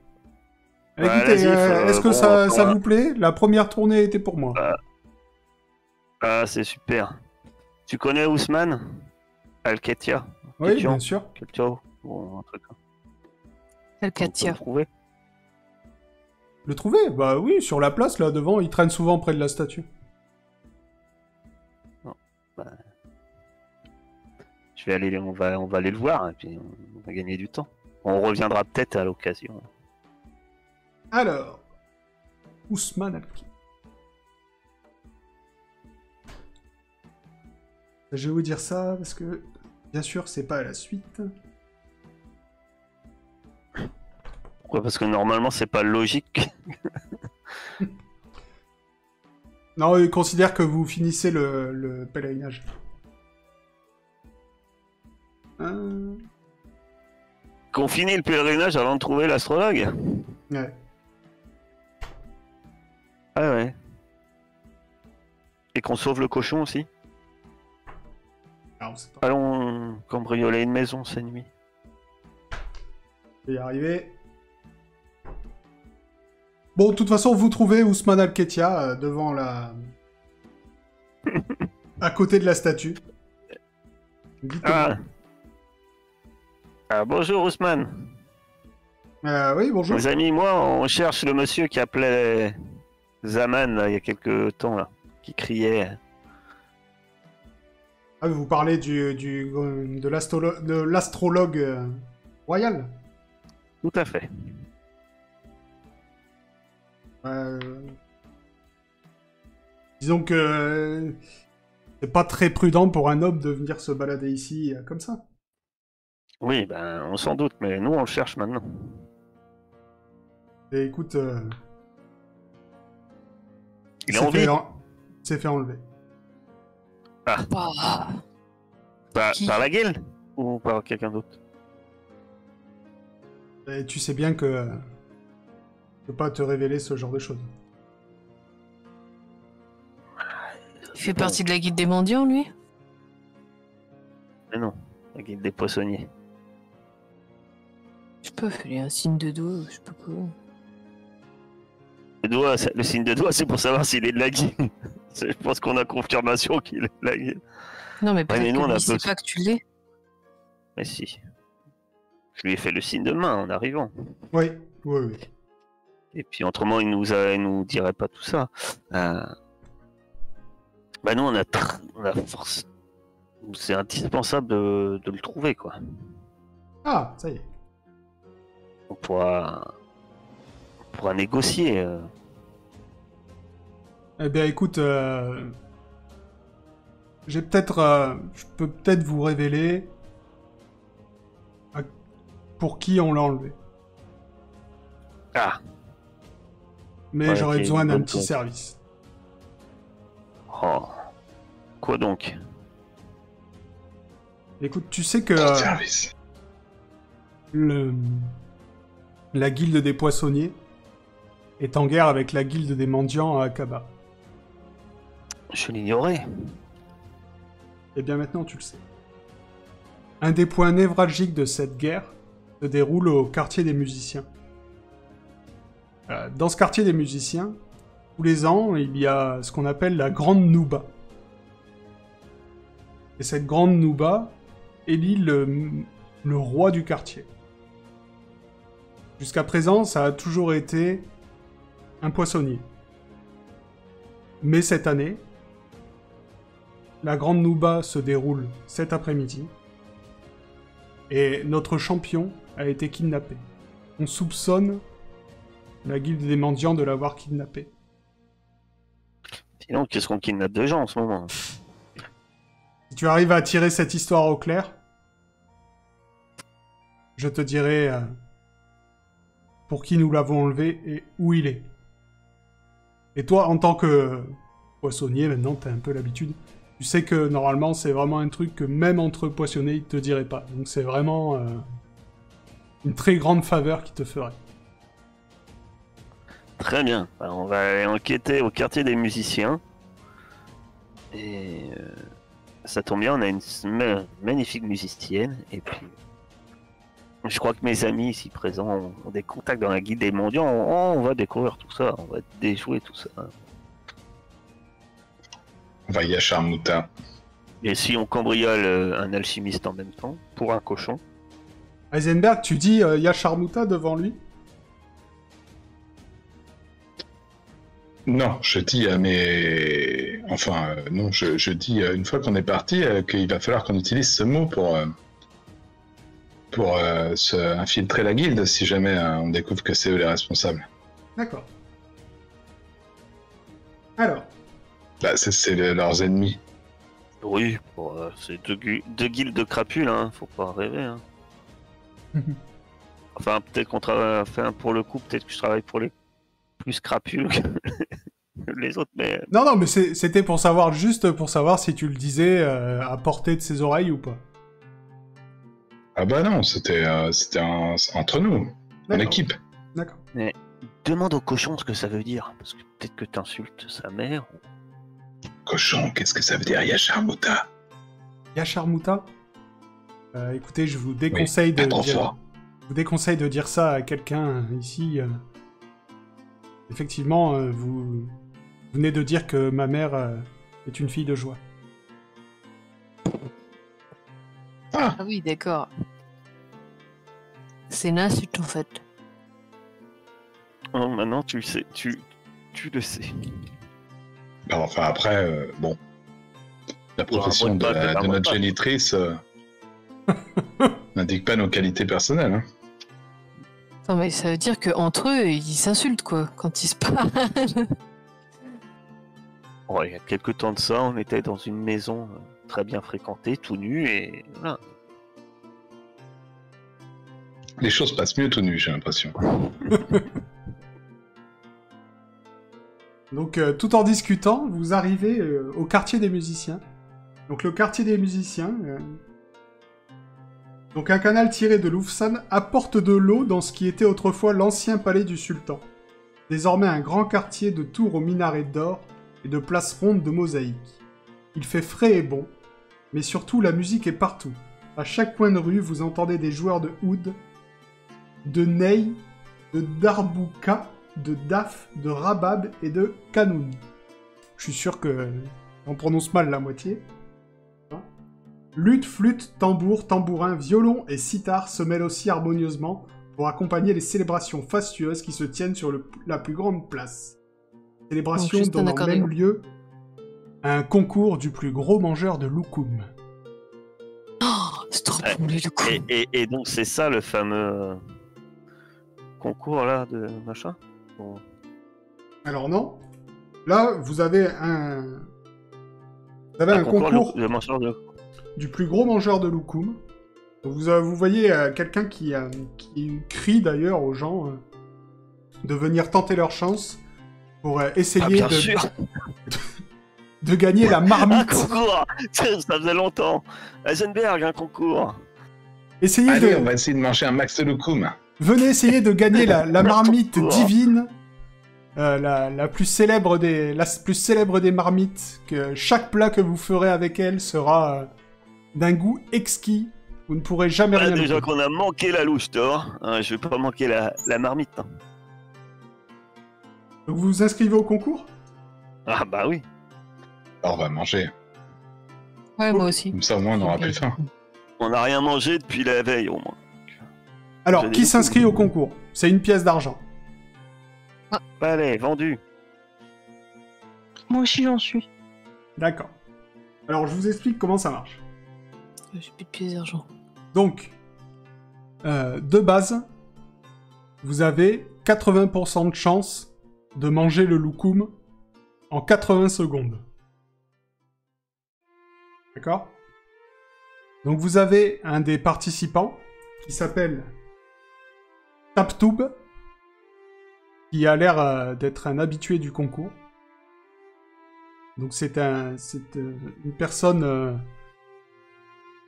Bah, Écoutez, Lazif, est-ce que bon, ça voilà. vous plaît? La première tournée était pour moi. Ah, c'est super. Tu connais Ousmane? Al-Ketia. Oui, Ketchian. bien sûr. Ketchian. Bon, un truc. Elle On peut Katia. le trouver. Le trouver? Bah oui, sur la place, là, devant, il traîne souvent près de la statue. Je vais aller, on va aller le voir et puis on va gagner du temps. On reviendra peut-être à l'occasion. Alors, Ousmane Al-Ki. Je vais vous dire ça parce que, bien sûr, c'est pas à la suite. Pourquoi? Parce que normalement c'est pas logique. Non, il considère que vous finissez le pèlerinage. Qu'on finit le pèlerinage avant de trouver l'astrologue. Ouais. Ah ouais. Et qu'on sauve le cochon aussi. Alors, on sait pas. Allons cambrioler une maison cette nuit. Je vais y arriver. Bon, de toute façon, vous trouvez Ousmane Al-Ketia devant la... à côté de la statue. Dites-moi. Ah. Ah, bonjour Ousmane. Oui, bonjour. Mes amis, moi, on cherche le monsieur qui appelait Zaman là, il y a quelques temps là, qui criait. Ah, vous parlez de l'astrologue royal. Tout à fait. Disons que c'est pas très prudent pour un noble de venir se balader ici comme ça. Oui, ben, on s'en doute, mais nous, on le cherche maintenant. Et écoute, Il a envie. il s'est fait enlever. Bah, Qui Par la guilde ou par quelqu'un d'autre? Et tu sais bien que je peux pas te révéler ce genre de choses. il fait partie de la guilde des mendiants, lui? Mais non, la guilde des poissonniers. Je sais pas, fais-lui un signe de doigt, je sais pas quoi. Le signe de doigt, c'est pour savoir s'il est de la guilde. Je pense qu'on a confirmation qu'il est de la guilde. Non, mais peut-être mais nous, que on a lui, sait peu- pas que tu l'es. Mais si. Je lui ai fait le signe de main en arrivant. Oui, oui, oui. Et puis autrement, il nous dirait pas tout ça. Bah nous, on a force. C'est indispensable de le trouver, quoi. Ah, ça y est. On pourra négocier. Eh bien, écoute, je peux peut-être vous révéler pour qui on l'a enlevé. Ah. Mais Ouais, j'aurais c'est besoin une d'un bonne petit chose. service. Oh. Quoi donc? Écoute, tu sais que Service. la guilde des poissonniers est en guerre avec la guilde des mendiants à Akaba. Je l'ignorais. Eh bien, maintenant, tu le sais. un des points névralgiques de cette guerre se déroule au quartier des musiciens. Dans ce quartier des musiciens, tous les ans, il y a ce qu'on appelle la Grande Nouba. Et cette Grande Nouba élit le roi du quartier. Jusqu'à présent, ça a toujours été un poissonnier. Mais cette année, la Grande Nouba se déroule cet après-midi. Et notre champion a été kidnappé. On soupçonne la guilde des mendiants de l'avoir kidnappé. Sinon, qu'est-ce qu'on kidnappe de gens en ce moment? Si tu arrives à tirer cette histoire au clair, je te dirai pour qui nous l'avons enlevé et où il est. Et toi, en tant que poissonnier, maintenant, t'as un peu l'habitude. Tu sais que, normalement, c'est vraiment un truc que même entre poissonniers, ils te diraient pas. Donc c'est vraiment une très grande faveur qu'ils te feraient. Très bien. Alors, on va aller enquêter au quartier des musiciens. Et ça tombe bien, on a une magnifique musicienne. Et puis, je crois que mes amis ici présents ont des contacts dans la guilde des mendiants. On va découvrir tout ça, on va déjouer tout ça. On va y à Charmouta. Et si on cambriole un alchimiste en même temps, pour un cochon? Heisenberg, tu dis y a Charmouta devant lui? Non, je dis à mes... Enfin, non, je dis une fois qu'on est parti qu'il va falloir qu'on utilise ce mot pour se infiltrer la guilde si jamais on découvre que c'est eux les responsables. D'accord. Alors. Bah, c'est leurs ennemis. Oui, c'est deux guildes de crapules, hein, faut pas rêver. Hein. Enfin, peut-être qu'on travaille, enfin, pour le coup, peut-être que je travaille pour les plus crapules que les autres, mais... Non, mais c'était pour savoir, juste pour savoir si tu le disais à portée de ses oreilles ou pas. Ah bah non, c'était entre nous, en équipe. D'accord. Mais demande au cochon ce que ça veut dire, parce que peut-être que t'insultes sa mère. Cochon, qu'est-ce que ça veut dire Yacharmuta? Yacharmuta? Écoutez, je vous déconseille vous déconseille de dire ça à quelqu'un ici. Effectivement, vous venez de dire que ma mère est une fille de joie. Ah oui, d'accord. C'est une insulte en fait. Oh, maintenant tu le sais, tu le sais. Bah, enfin après, bon, la profession de notre génitrice n'indique pas nos qualités personnelles. Hein. Non mais ça veut dire qu'entre eux, ils s'insultent quoi, quand ils se parlent. Bon, il y a quelques temps de ça, on était dans une maison très bien fréquentée, tout nu, et voilà. Les choses passent mieux tout nu, j'ai l'impression. Donc, tout en discutant, vous arrivez au quartier des musiciens. Donc, le quartier des musiciens... Donc, un canal tiré de l'Oufsan apporte de l'eau dans ce qui était autrefois l'ancien palais du sultan. Désormais un grand quartier de tours aux minarets d'or et de places rondes de mosaïques. Il fait frais et bon, mais surtout la musique est partout. À chaque coin de rue, vous entendez des joueurs de oud, de ney, de darbouka, de daf, de rabab et de kanoun. Je suis sûr que on prononce mal la moitié. Lutte, flûte, tambour, tambourin, violon et sitar se mêlent aussi harmonieusement pour accompagner les célébrations fastueuses qui se tiennent sur la plus grande place. Célébration donnant même lieu à un concours du plus gros mangeur de loukoum. Oh, c'est trop bon, les loukoum. Et donc c'est ça le fameux concours là de machin? Bon. Alors non. Là, vous avez un concours de mangeur de... du plus gros mangeur de loukoum. Vous voyez quelqu'un qui crie d'ailleurs aux gens de venir tenter leur chance pour essayer de gagner la marmite. Un concours. Ça faisait longtemps. Heisenberg, un concours. On va essayer de manger un max de loukoum. Venez essayer de gagner la marmite divine, la plus célèbre des marmites. Que chaque plat que vous ferez avec elle sera d'un goût exquis Vous ne pourrez jamais rien Déjà louper. qu'on a manqué la louche d'or, hein, je vais pas manquer la marmite. hein. Donc vous vous inscrivez au concours? Ah bah oui. Alors, on va manger. Ouais, moi aussi. Comme ça, au moins, on n'aura plus faim. On n'a rien mangé depuis la veille au moins. Alors, J'ai qui des s'inscrit au concours? C'est une pièce d'argent. Allez, vendu. Moi aussi, j'en suis. D'accord. Alors, je vous explique comment ça marche. J'ai plus de pièces d'argent. Donc, de base, vous avez 80% de chance de manger le loukoum en 80 secondes. D'accord? Donc vous avez un des participants qui s'appelle Taptoub, qui a l'air d'être un habitué du concours. Donc c'est une personne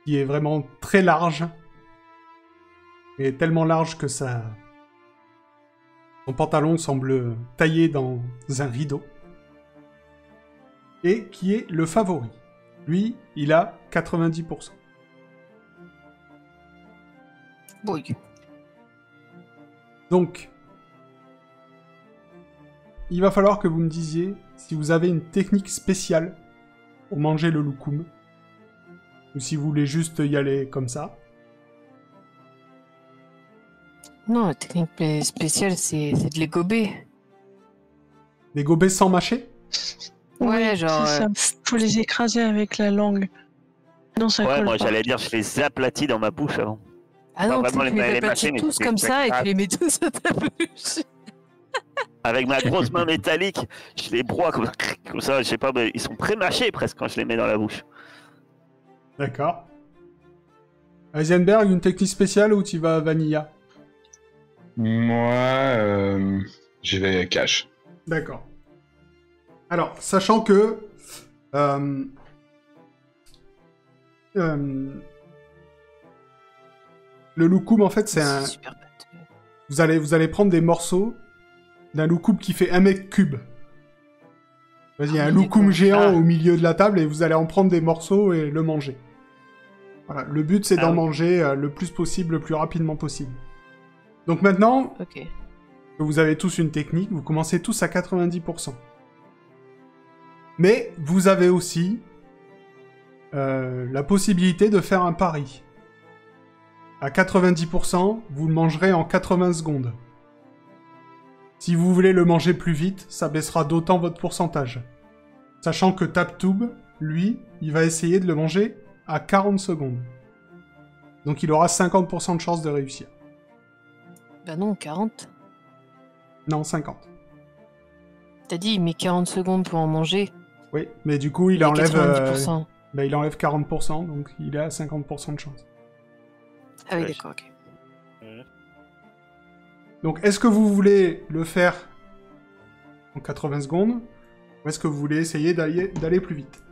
qui est vraiment très large, et tellement large que son pantalon semble taillé dans un rideau, et qui est le favori. Lui, il a 90%. Oui. Donc, il va falloir que vous me disiez si vous avez une technique spéciale pour manger le loukoum, ou si vous voulez juste y aller comme ça. Non, la technique spéciale, c'est de les gober. Les gobets sans mâcher? Ouais, genre, c'est ça. Faut les écraser avec la langue. Non, ça Ouais, colle moi pas. j'allais dire, je les aplatis dans ma bouche avant. Ah non, Pas tu vraiment les les aplatis mâcher, mais tous tu comme les ça et tu écrases. les mets tous à ta bouche. Avec ma grosse main métallique, je les broie comme ça, je sais pas, mais ils sont pré-mâchés presque quand je les mets dans la bouche. D'accord. Heisenberg, une technique spéciale ou tu vas vanilla? Moi, j'y vais cash. D'accord. Alors, sachant que... le loukoum, en fait, c'est un... Super pâteux. Vous allez prendre des morceaux d'un loukoum qui fait 1 mètre cube. Vas-y, Ah un oui, loukoum d'accord. géant Ah. au milieu de la table et vous allez en prendre des morceaux et le manger. Voilà, le but c'est Ah d'en oui. manger le plus possible, le plus rapidement possible. Donc maintenant Ok. que vous avez tous une technique, vous commencez tous à 90%. Mais vous avez aussi la possibilité de faire un pari. À 90%, vous le mangerez en 80 secondes. Si vous voulez le manger plus vite, ça baissera d'autant votre pourcentage. Sachant que Taptoub, lui, il va essayer de le manger à 40 secondes. Donc il aura 50% de chance de réussir. Bah non, 40. Non, 50. T'as dit, il met 40 secondes pour en manger. Oui, mais du coup, il Et enlève, 90%. il enlève 40%, donc il est à 50% de chance. Ah oui, Ouais. d'accord, ok. Donc est-ce que vous voulez le faire en 80 secondes, ou est-ce que vous voulez essayer d'aller plus vite?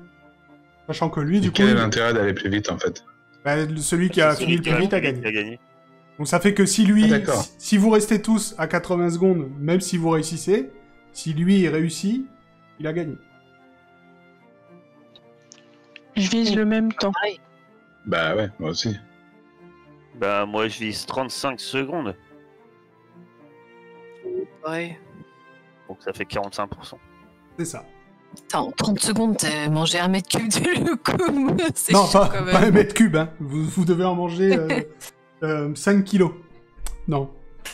Sachant que lui, du coup, Quel est l'intérêt d'aller plus vite, en fait? celui qui a C'est fini le celui plus vite a qui gagné. gagné. Donc ça fait que si lui, Ah, d'accord. si vous restez tous à 80 secondes, même si vous réussissez, si lui il réussit, il a gagné. Je vise le même temps. Pareil. Bah ouais, moi aussi. Bah moi je vise 35 secondes, Pareil. donc ça fait 45%. C'est ça. Putain, en 30 secondes, t'as mangé 1 mètre cube de loukoum. C'est Non, chaud pas, quand pas même. 1 mètre cube, hein. Vous devez en manger 5 kilos. Non.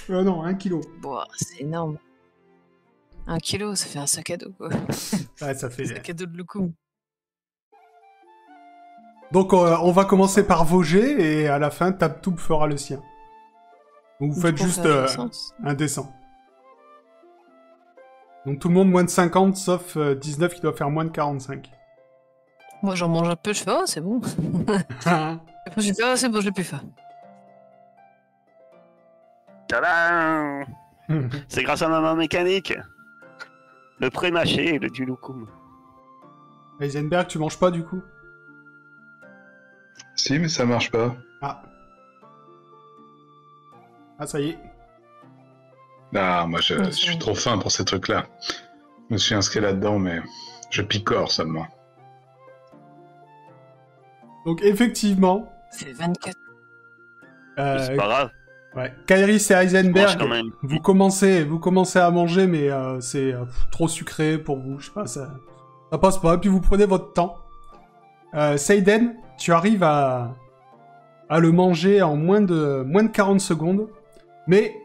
Non, 1 kilo. Bon, c'est énorme. 1 kilo, ça fait un sac à dos, quoi. Ouais, ça fait... Un sac à dos de loukoum. Donc on va commencer par vos jets, et à la fin, Taptoub fera le sien. Donc vous faites Je pense juste que ça a du sens. un dessin. Donc tout le monde moins de 50, sauf 19 qui doit faire moins de 45. Moi, j'en mange un peu, je fais, oh, c'est bon. Après, je dis, oh, c'est bon, je l'ai plus faim. Tadam! C'est grâce à ma main mécanique. Le pré-mâché, le du loukoum. Heisenberg, tu manges pas du coup? Si, mais ça marche pas. Ah. Ah, ça y est. Ah, moi, je Ouais, suis c'est trop fin pour ces trucs-là. Je me suis inscrit là-dedans, mais je picore seulement. Donc effectivement, C'est 24. C'est pas grave. Ouais. Kairis et Je mange Heisenberg, quand même. vous commencez à manger, mais c'est trop sucré pour vous. Je sais pas, ça passe pas. Puis vous prenez votre temps. Seiden, tu arrives à le manger en moins de 40 secondes, mais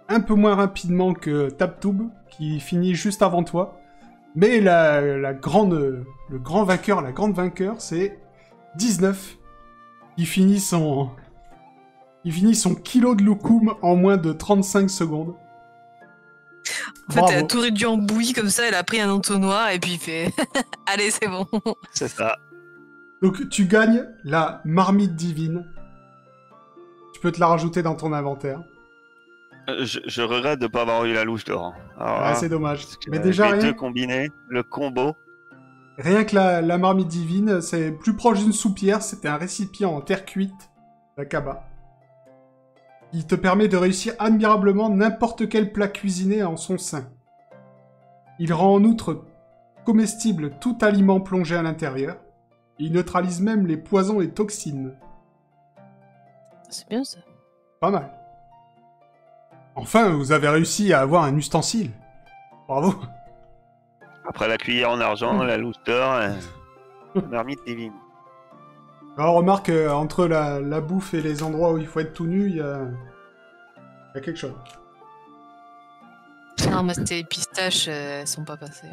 un peu moins rapidement que Taptoub, qui finit juste avant toi. Mais le grand vainqueur, la grande vainqueur, c'est 19, qui finit son kilo de loukoum en moins de 35 secondes. En fait, elle a tout réduit en bouillie comme ça, elle a pris un entonnoir et puis il fait allez, c'est bon. C'est ça. Donc tu gagnes la marmite divine. Tu peux te la rajouter dans ton inventaire. Je regrette de pas avoir eu la louche d'or. Ah, c'est dommage. Parce que Mais déjà les rien, deux combinés, le combo. rien que la marmite divine, c'est plus proche d'une soupière. C'était un récipient en terre cuite, la Kaba. Il te permet de réussir admirablement n'importe quel plat cuisiné en son sein. Il rend en outre comestible tout aliment plongé à l'intérieur. Il neutralise même les poisons et toxines. C'est bien ça. Pas mal. Enfin, vous avez réussi à avoir un ustensile. Bravo. Après la cuillère en argent, la louche d'or, la marmite divine. Alors remarque, entre la bouffe et les endroits où il faut être tout nu, il y a quelque chose. Non, mais c'était les pistaches, elles sont pas passées.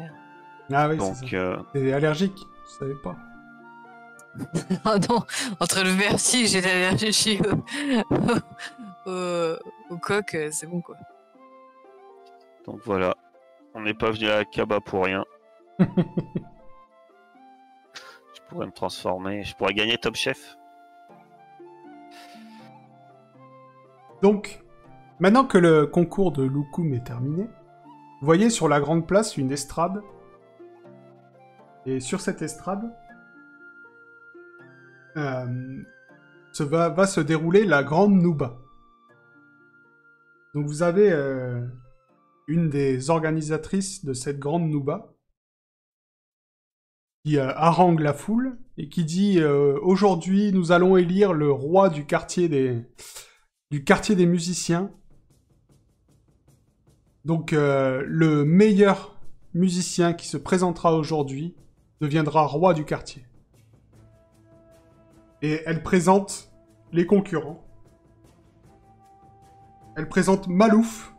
Ah oui, Donc, c'est ça. T'es allergique, je savais pas. Ah non, entre le vertige j'ai l'allergie au coq, c'est bon quoi. donc voilà. On n'est pas venu à la Kaba pour rien. Je pourrais me transformer, je pourrais gagner Top Chef. Donc, maintenant que le concours de Loukoum est terminé, vous voyez sur la grande place une estrade. Et sur cette estrade, va se dérouler la grande Nouba. Donc vous avez une des organisatrices de cette grande Nouba qui harangue la foule et qui dit aujourd'hui nous allons élire le roi du quartier des musiciens. Donc le meilleur musicien qui se présentera aujourd'hui deviendra roi du quartier. Et elle présente les concurrents. Elle présente Malouf,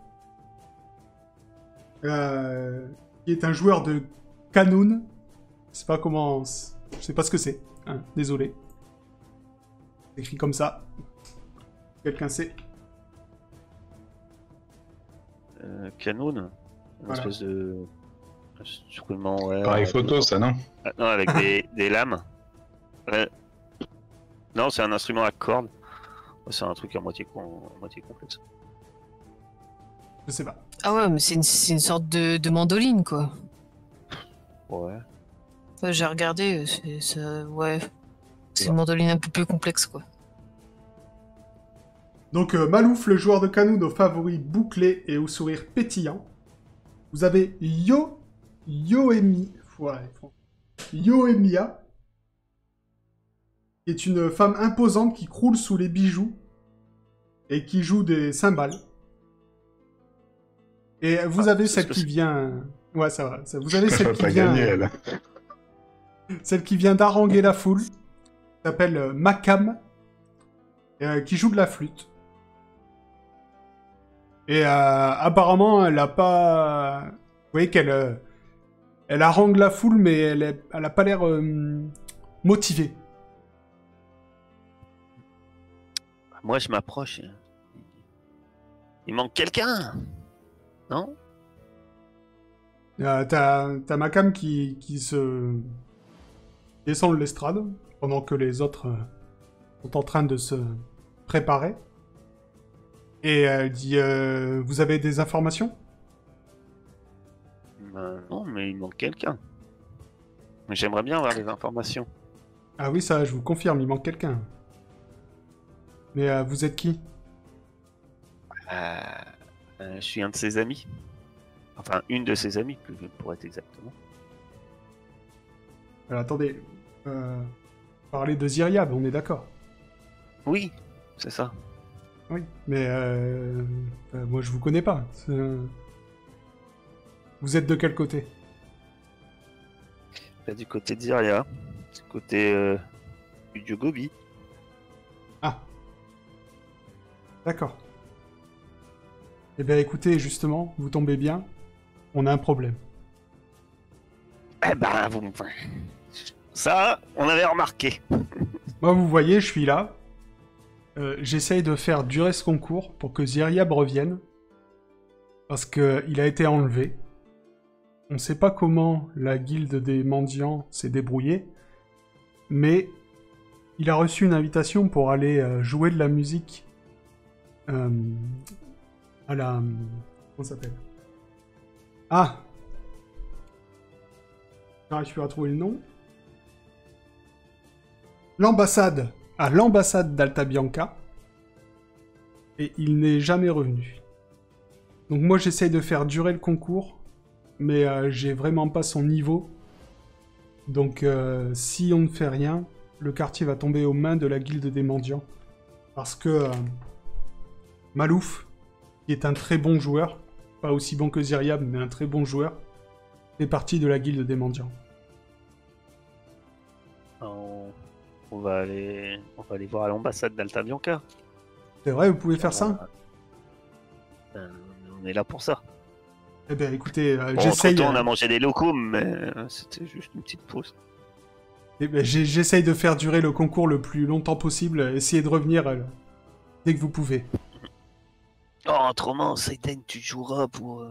qui est un joueur de Kanoun. Je sais pas comment... Je sais pas ce que c'est. Hein, désolé. C'est écrit comme ça. Quelqu'un sait. Canoun, une Voilà. espèce de instrument, ouais. Pareil photo, ça, non? Ah, non, avec des lames. Ouais. Non, c'est un instrument à cordes. Ouais, c'est un truc à moitié complexe. Je sais pas. Ah ouais, mais c'est une sorte de mandoline quoi. Ouais. Ouais, j'ai regardé, c'est une mandoline un peu plus complexe quoi. Donc Malouf, le joueur de Kanoun aux favoris bouclés et au sourire pétillant. Vous avez Yoemia, qui est une femme imposante qui croule sous les bijoux et qui joue des cymbales. Et vous avez c'est celle ce que qui vient... Ouais, ça va. Vous avez Elle celle va qui pas vient... gagner, elle. Celle qui vient d'haranguer la foule. S'appelle Makam. Qui joue de la flûte. Et apparemment, elle a pas... Vous voyez qu'elle... elle harangue la foule, mais elle a pas l'air motivée. Moi, je m'approche. Il manque quelqu'un, non? T'as Makam qui se descend de l'estrade, pendant que les autres sont en train de se préparer. Et elle dit vous avez des informations? Non, mais il manque quelqu'un. Mais j'aimerais bien avoir des informations. Ah oui, ça, je vous confirme, il manque quelqu'un. Mais vous êtes qui? Je suis un de ses amis. Enfin, une de ses amies, pour être exactement. Alors, attendez. Parler de Zyriab, on est d'accord. Oui, C'est ça. Oui, mais moi je vous connais pas. Vous êtes de quel côté? Là, du côté de Ziria, du côté du dieu Gobi. Ah. D'accord. Eh bien écoutez, justement, vous tombez bien, on a un problème. Eh ben, ça, on avait remarqué. Moi, vous voyez, je suis là. J'essaye de faire durer ce concours pour que Ziryab revienne. Parce qu'il a été enlevé. On ne sait pas comment la guilde des mendiants s'est débrouillée. Mais il a reçu une invitation pour aller jouer de la musique à la... Comment ça s'appelle? Ah! J'arrive plus à trouver le nom. L'ambassade. À l'ambassade d'Alta Bianca. Et il n'est jamais revenu. Donc moi j'essaye de faire durer le concours. Mais j'ai vraiment pas son niveau. Donc si on ne fait rien, le quartier va tomber aux mains de la guilde des mendiants. Parce que Malouf, qui est un très bon joueur, pas aussi bon que Ziryab, mais un très bon joueur, fait partie de la guilde des mendiants. On va aller voir à l'ambassade d'Alta Bianca. C'est vrai, vous pouvez faire ça? On est là pour ça. Eh bien, écoutez, Bon, j'essaye... entre-temps, on a mangé des locaux, mais c'était juste une petite pause. Eh ben, j'essaye de faire durer le concours le plus longtemps possible. Essayez de revenir dès que vous pouvez. Oh, autrement, Seiden, tu joueras pour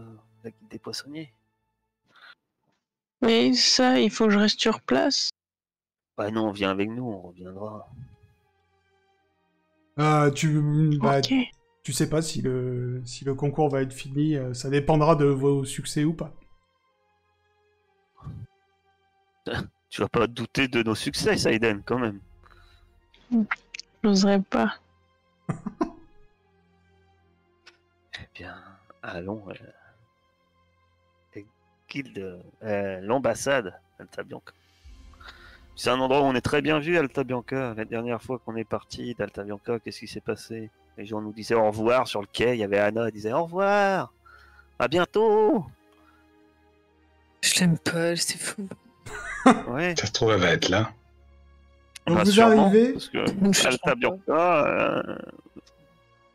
la guilde des poissonniers. Mais ça, il faut que je reste sur place. Bah non, viens avec nous, on reviendra. Ok. Tu sais pas si le concours va être fini. Ça dépendra de vos succès ou pas. Tu vas pas douter de nos succès, Seiden, quand même. J'oserais pas. Eh bien, allons. L'ambassade d'Alta Bianca. C'est un endroit où on est très bien vu, Alta Bianca. La dernière fois qu'on est parti d'Alta Bianca, qu'est-ce qui s'est passé? Les gens nous disaient au revoir sur le quai. Il y avait Anna, elle disait au revoir, à bientôt. Je l'aime pas, c'est fou. Ouais. Ça se trouve, elle va être là. Donc Bah, vous sûrement, arrivez... parce que Alta Bianca,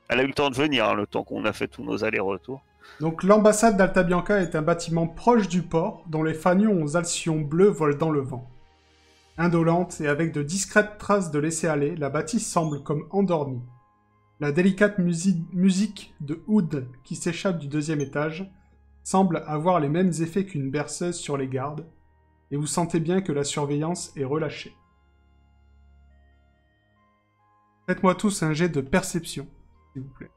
elle a eu le temps de venir, hein, le temps qu'on a fait tous nos allers-retours. Donc l'ambassade d'Alta Bianca est un bâtiment proche du port, dont les fanions aux alcyons bleus volent dans le vent. Indolente et avec de discrètes traces de laisser-aller, la bâtisse semble comme endormie. La délicate musique de oud qui s'échappe du deuxième étage semble avoir les mêmes effets qu'une berceuse sur les gardes, et vous sentez bien que la surveillance est relâchée. Faites-moi tous un jet de perception, s'il vous plaît.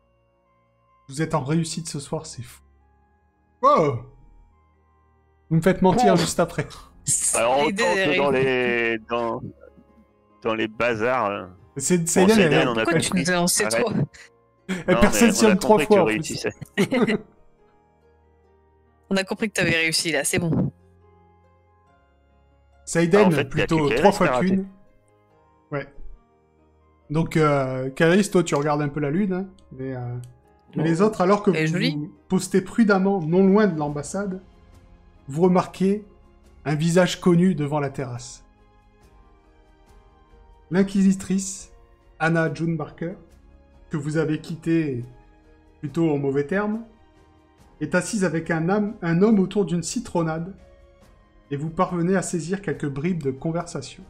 Vous êtes en réussite ce soir, c'est fou. Wow! Vous me faites mentir juste après. Alors autant que dans les bazars. C'est Bon, Seiden, Seiden, on a Pourquoi tu compris. nous as lancé Arrête. trop? elle Non, perceptionne mais on a 3 compris que fois tu en plus. réussissais. On a compris que t'avais réussi là, c'est bon. Seiden, Ah, en fait, plutôt il y a que 3 Karis fois qui a raté. qu'une. Ouais. Donc, Karis, toi, tu regardes un peu la lune, hein, mais les autres, alors que Elle est vous jolie. vous postez prudemment non loin de l'ambassade, vous remarquez un visage connu devant la terrasse. L'inquisitrice, Anna June Barker, que vous avez quittée plutôt en mauvais termes, est assise avec un homme autour d'une citronnade, et vous parvenez à saisir quelques bribes de conversation.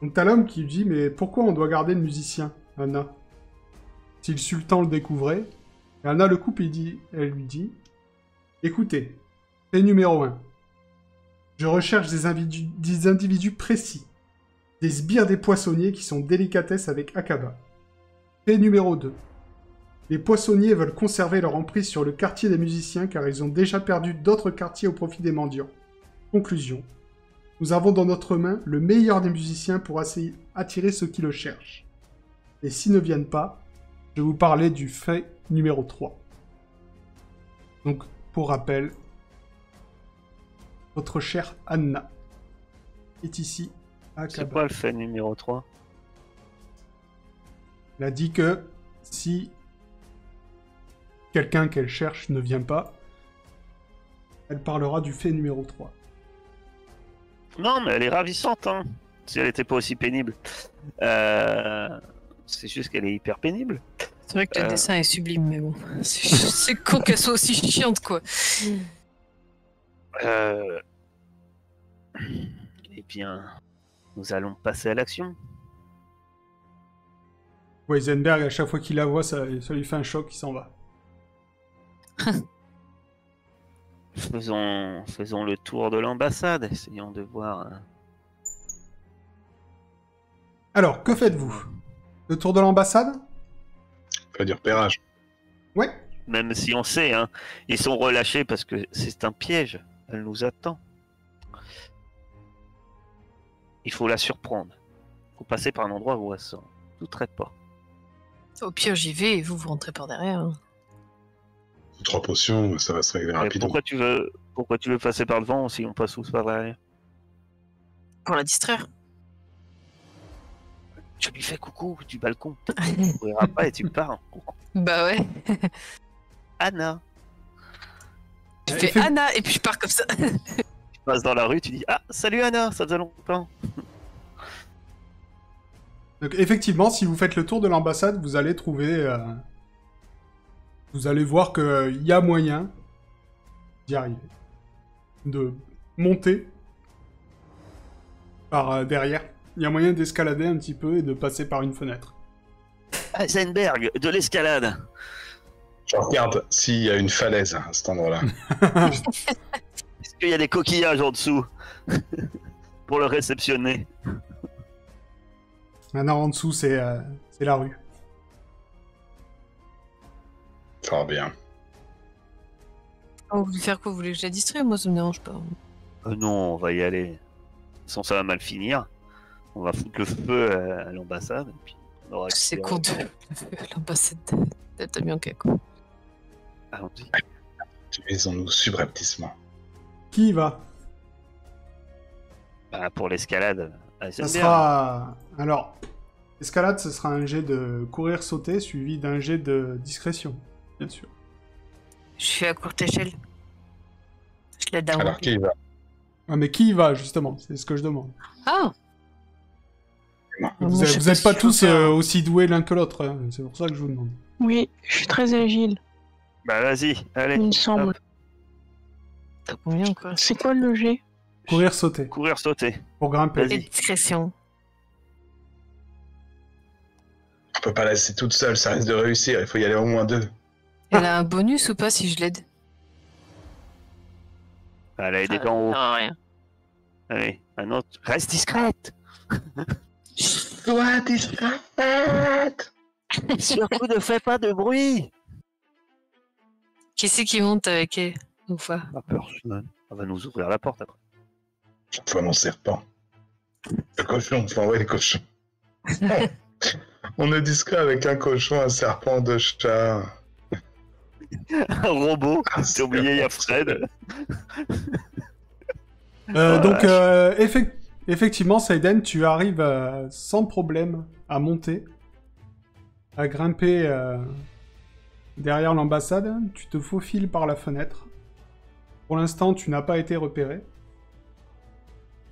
Donc t'as l'homme qui dit « Mais pourquoi on doit garder le musicien, Anna ?» Si le sultan le découvrait, et Anna le coupe et elle lui dit « Écoutez, fait numéro 1. Je recherche des individus précis, des sbires des poissonniers qui sont délicatesses avec Akaba. Fait numéro 2. Les poissonniers veulent conserver leur emprise sur le quartier des musiciens car ils ont déjà perdu d'autres quartiers au profit des mendiants. Conclusion. Nous avons dans notre main le meilleur des musiciens pour attirer ceux qui le cherchent. Et s'ils ne viennent pas, je vais vous parler du fait numéro 3. Donc, pour rappel, votre chère Anna est ici à C'est Akaba. quoi le fait numéro 3? Elle a dit que si quelqu'un qu'elle cherche ne vient pas, elle parlera du fait numéro 3. Non, mais elle est ravissante, hein. Si elle était pas aussi pénible. C'est juste qu'elle est hyper pénible. C'est vrai que le dessin est sublime, mais bon. C'est con qu'elle soit aussi chiante, quoi. Eh bien, nous allons passer à l'action. Weisenberg, à chaque fois qu'il la voit, ça lui fait un choc, il s'en va. Faisons le tour de l'ambassade, essayons de voir. Alors, que faites-vous? Le tour de l'ambassade? Pas du repérage. Ouais. Même si on sait, hein, ils sont relâchés parce que c'est un piège. Elle nous attend. Il faut la surprendre. Il faut passer par un endroit où elle ne douterait pas. Au pire, j'y vais et vous rentrez par derrière. Hein. 3 potions, ça va se régler Et rapidement. pourquoi tu veux passer par devant si on passe tous par derrière? Pour la distraire. Tu lui fais coucou du balcon. Tu n'ouvriras pas et tu pars en courant. Bah ouais. Anna. Je fais Anna et puis je pars comme ça. Tu passes dans la rue, tu dis ah salut Anna, ça faisait longtemps. Donc, effectivement, si vous faites le tour de l'ambassade, vous allez trouver... Vous allez voir qu'il y a moyen d'y arriver. De monter par derrière. Il y a moyen d'escalader un petit peu et de passer par une fenêtre. Heisenberg, de l'escalade. Je regarde s'il y a une falaise à cet endroit-là. Est-ce qu'il y a des coquillages en dessous pour le réceptionner? Maintenant, en dessous, c'est la rue. Fort bien. Vous voulez faire quoi? Vous voulez que je la distrais? Moi, ça me dérange pas. Non, on va y aller. Sans ça va mal finir. On va foutre le feu à l'ambassade. Et puis on aura C'est récupéré- con de l'ambassade de Tamianka, quoi. Allons-y. Utilisons-nous subrepticement. Qui y va? Bah, pour l'escalade, Ça Heisenberg. sera... Alors, escalade, ce sera un jet de courir-sauter suivi d'un jet de discrétion, bien sûr. Je suis à courte échelle. Je l'aide à Alors, monter. qui y va? Ah, mais qui y va, justement? C'est ce que je demande. Ah! Vous êtes pas tous aussi doués l'un que l'autre, hein. C'est pour ça que je vous demande. Oui, je suis très agile, Bah vas-y, allez. il me semble. hop, T'as combien encore? C'est quoi le G? Courir-sauter, courir, sauter. pour grimper. Vas-y. Et discrétion. On peut pas la laisser toute seule, ça risque de réussir, il faut y aller au moins 2. Elle a un bonus ou pas si je l'aide? Elle a aidé d'en haut. Non, rien. Allez, un autre. Reste discrète. Sois discrète! Surtout ne fais pas de bruit. Qui c'est qui monte avec elle? Ou pas? Pas peur, personne. On va nous ouvrir la porte après. J'emploie mon serpent. Le cochon, faut envoyer le cochon. On est discret avec un cochon, un serpent, 2 chats. Un robot. T'as oublié, il y a Fred. Donc, effectivement, Seiden, tu arrives sans problème à monter, à grimper derrière l'ambassade. Tu te faufiles par la fenêtre. Pour l'instant, tu n'as pas été repéré.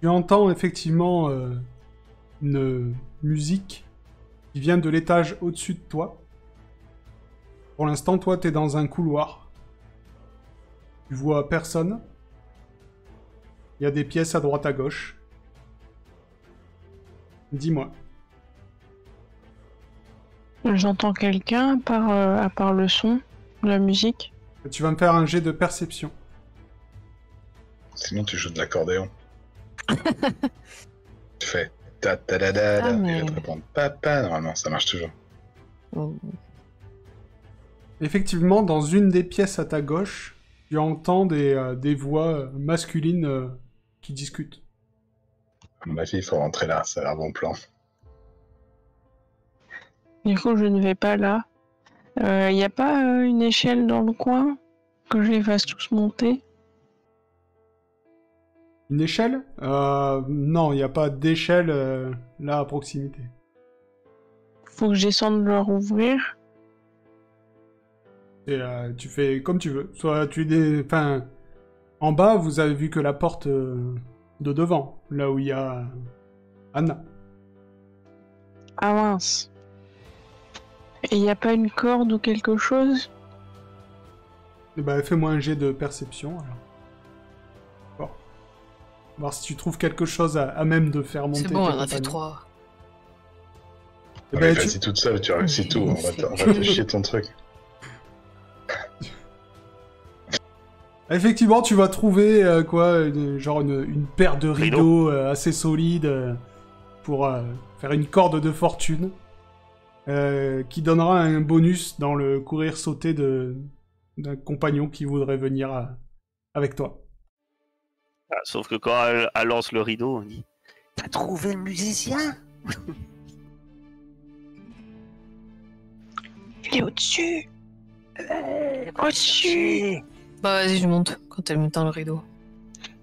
Tu entends effectivement une musique qui vient de l'étage au-dessus de toi. Pour l'instant, toi, t'es dans un couloir. Tu vois personne. Il y a des pièces à droite à gauche. Dis-moi. J'entends quelqu'un à part le son, la musique. Tu vas me faire un jet de perception. Sinon, tu joues de l'accordéon. Tu fais ta ta da da Ah, da, mais- il va te répondre papa. Normalement, ça marche toujours. Oh. Effectivement, dans une des pièces à ta gauche, tu entends des voix masculines qui discutent. À mon avis, il faut rentrer là, c'est un bon plan. Du coup, je ne vais pas là. Il n'y a pas une échelle dans le coin que je les fasse tous monter? Une échelle Non, il n'y a pas d'échelle là à proximité. Faut que je descende leur ouvrir. Et tu fais comme tu veux. Soit tu enfin, en bas, vous avez vu que la porte de devant, là où il y a Anna. Ah mince. Et y a pas une corde ou quelque chose? Et bah, fais-moi un jet de perception, alors. Bon. Voir si tu trouves quelque chose à même de faire monter. C'est bon, tes on en a fait compagnons. 3. Eh Mais ben, vas-y toute seule, tu réussis tout. On va te chier ton truc. Effectivement, tu vas trouver une paire de rideaux assez solide pour faire une corde de fortune qui donnera un bonus dans le courir sauter d'un compagnon qui voudrait venir avec toi. Ah, sauf que quand elle lance le rideau, on dit t'as trouvé le musicien? Il est au-dessus. Au-dessus. Bah vas-y, je monte quand elle me tend le rideau.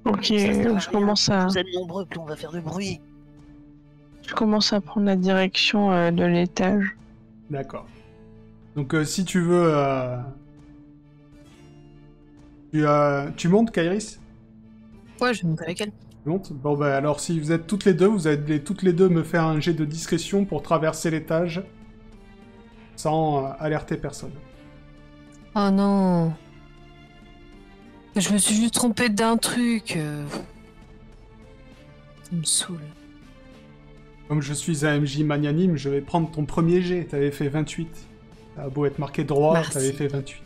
Ok, Ça sert à je rien. commence à... Vous êtes nombreux, plus on va faire de bruit. Je commence à prendre la direction de l'étage. D'accord. Donc si tu veux... Tu montes, Kairis? Ouais, je vais monter avec elle. Tu montes? Bon bah alors si vous êtes toutes les deux, vous allez toutes les deux me faire un jet de discrétion pour traverser l'étage sans alerter personne. Oh non. Je me suis juste trompée d'un truc. Ça me saoule. Comme je suis un MJ magnanime, je vais prendre ton premier jet. T'avais fait 28. Ça a beau être marqué droit, Merci. t'avais fait 28.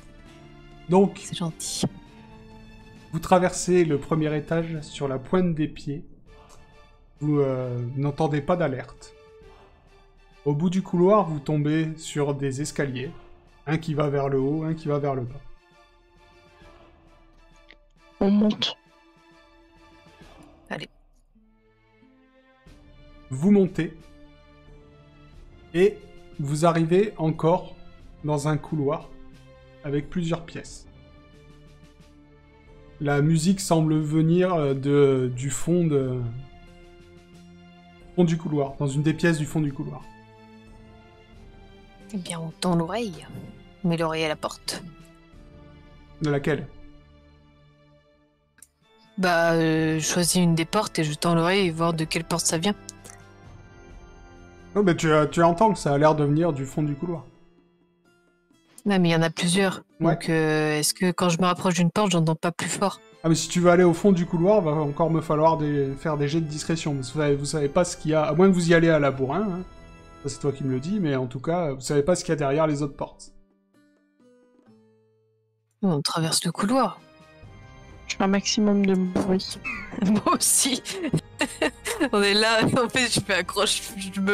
Donc, C'est gentil. vous traversez le premier étage sur la pointe des pieds. Vous n'entendez pas d'alerte. Au bout du couloir, vous tombez sur des escaliers. Un qui va vers le haut, un qui va vers le bas. On monte. Vous montez. Et vous arrivez encore dans un couloir avec plusieurs pièces. La musique semble venir du fond du couloir, dans une des pièces du fond du couloir. Eh bien, on tend l'oreille. On met l'oreille à la porte. De laquelle? Bah, je choisis une des portes et je tends l'oreille et voir de quelle porte ça vient. Non, mais tu entends que ça a l'air de venir du fond du couloir. Non, mais il y en a plusieurs. Ouais. Donc, est-ce que quand je me rapproche d'une porte, j'entends pas plus fort? Ah, mais si tu veux aller au fond du couloir, va encore me falloir faire des jets de discrétion. Parce que vous savez pas ce qu'il y a, à moins que vous y allez à la bourrin, hein. Ça, c'est toi qui me le dis, mais en tout cas, vous savez pas ce qu'il y a derrière les autres portes. On traverse le couloir. Je fais un maximum de bruit. Moi aussi. On est là, en fait, je me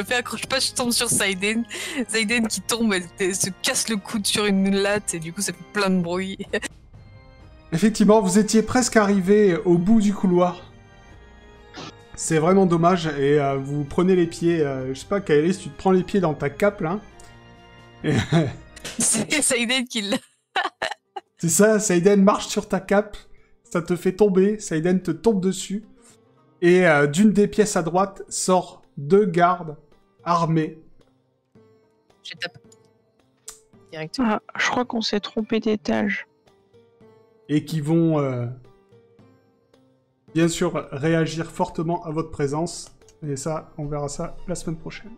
fais accroche pas, je tombe sur Saiden. Saiden qui tombe, elle se casse le coude sur une latte et du coup ça fait plein de bruit. Effectivement, vous étiez presque arrivé au bout du couloir. C'est vraiment dommage, et vous prenez les pieds, je sais pas, Kairis, tu te prends les pieds dans ta cape, là. Et, C'est Saiden qui l'a. c'est ça, Saiden marche sur ta cape, ça te fait tomber, Saiden te tombe dessus, et d'une des pièces à droite sort 2 gardes armés. Je tape. Direct. Ah, je crois qu'on s'est trompé d'étage. Et qui vont, bien sûr, réagir fortement à votre présence. Et ça, on verra ça la semaine prochaine.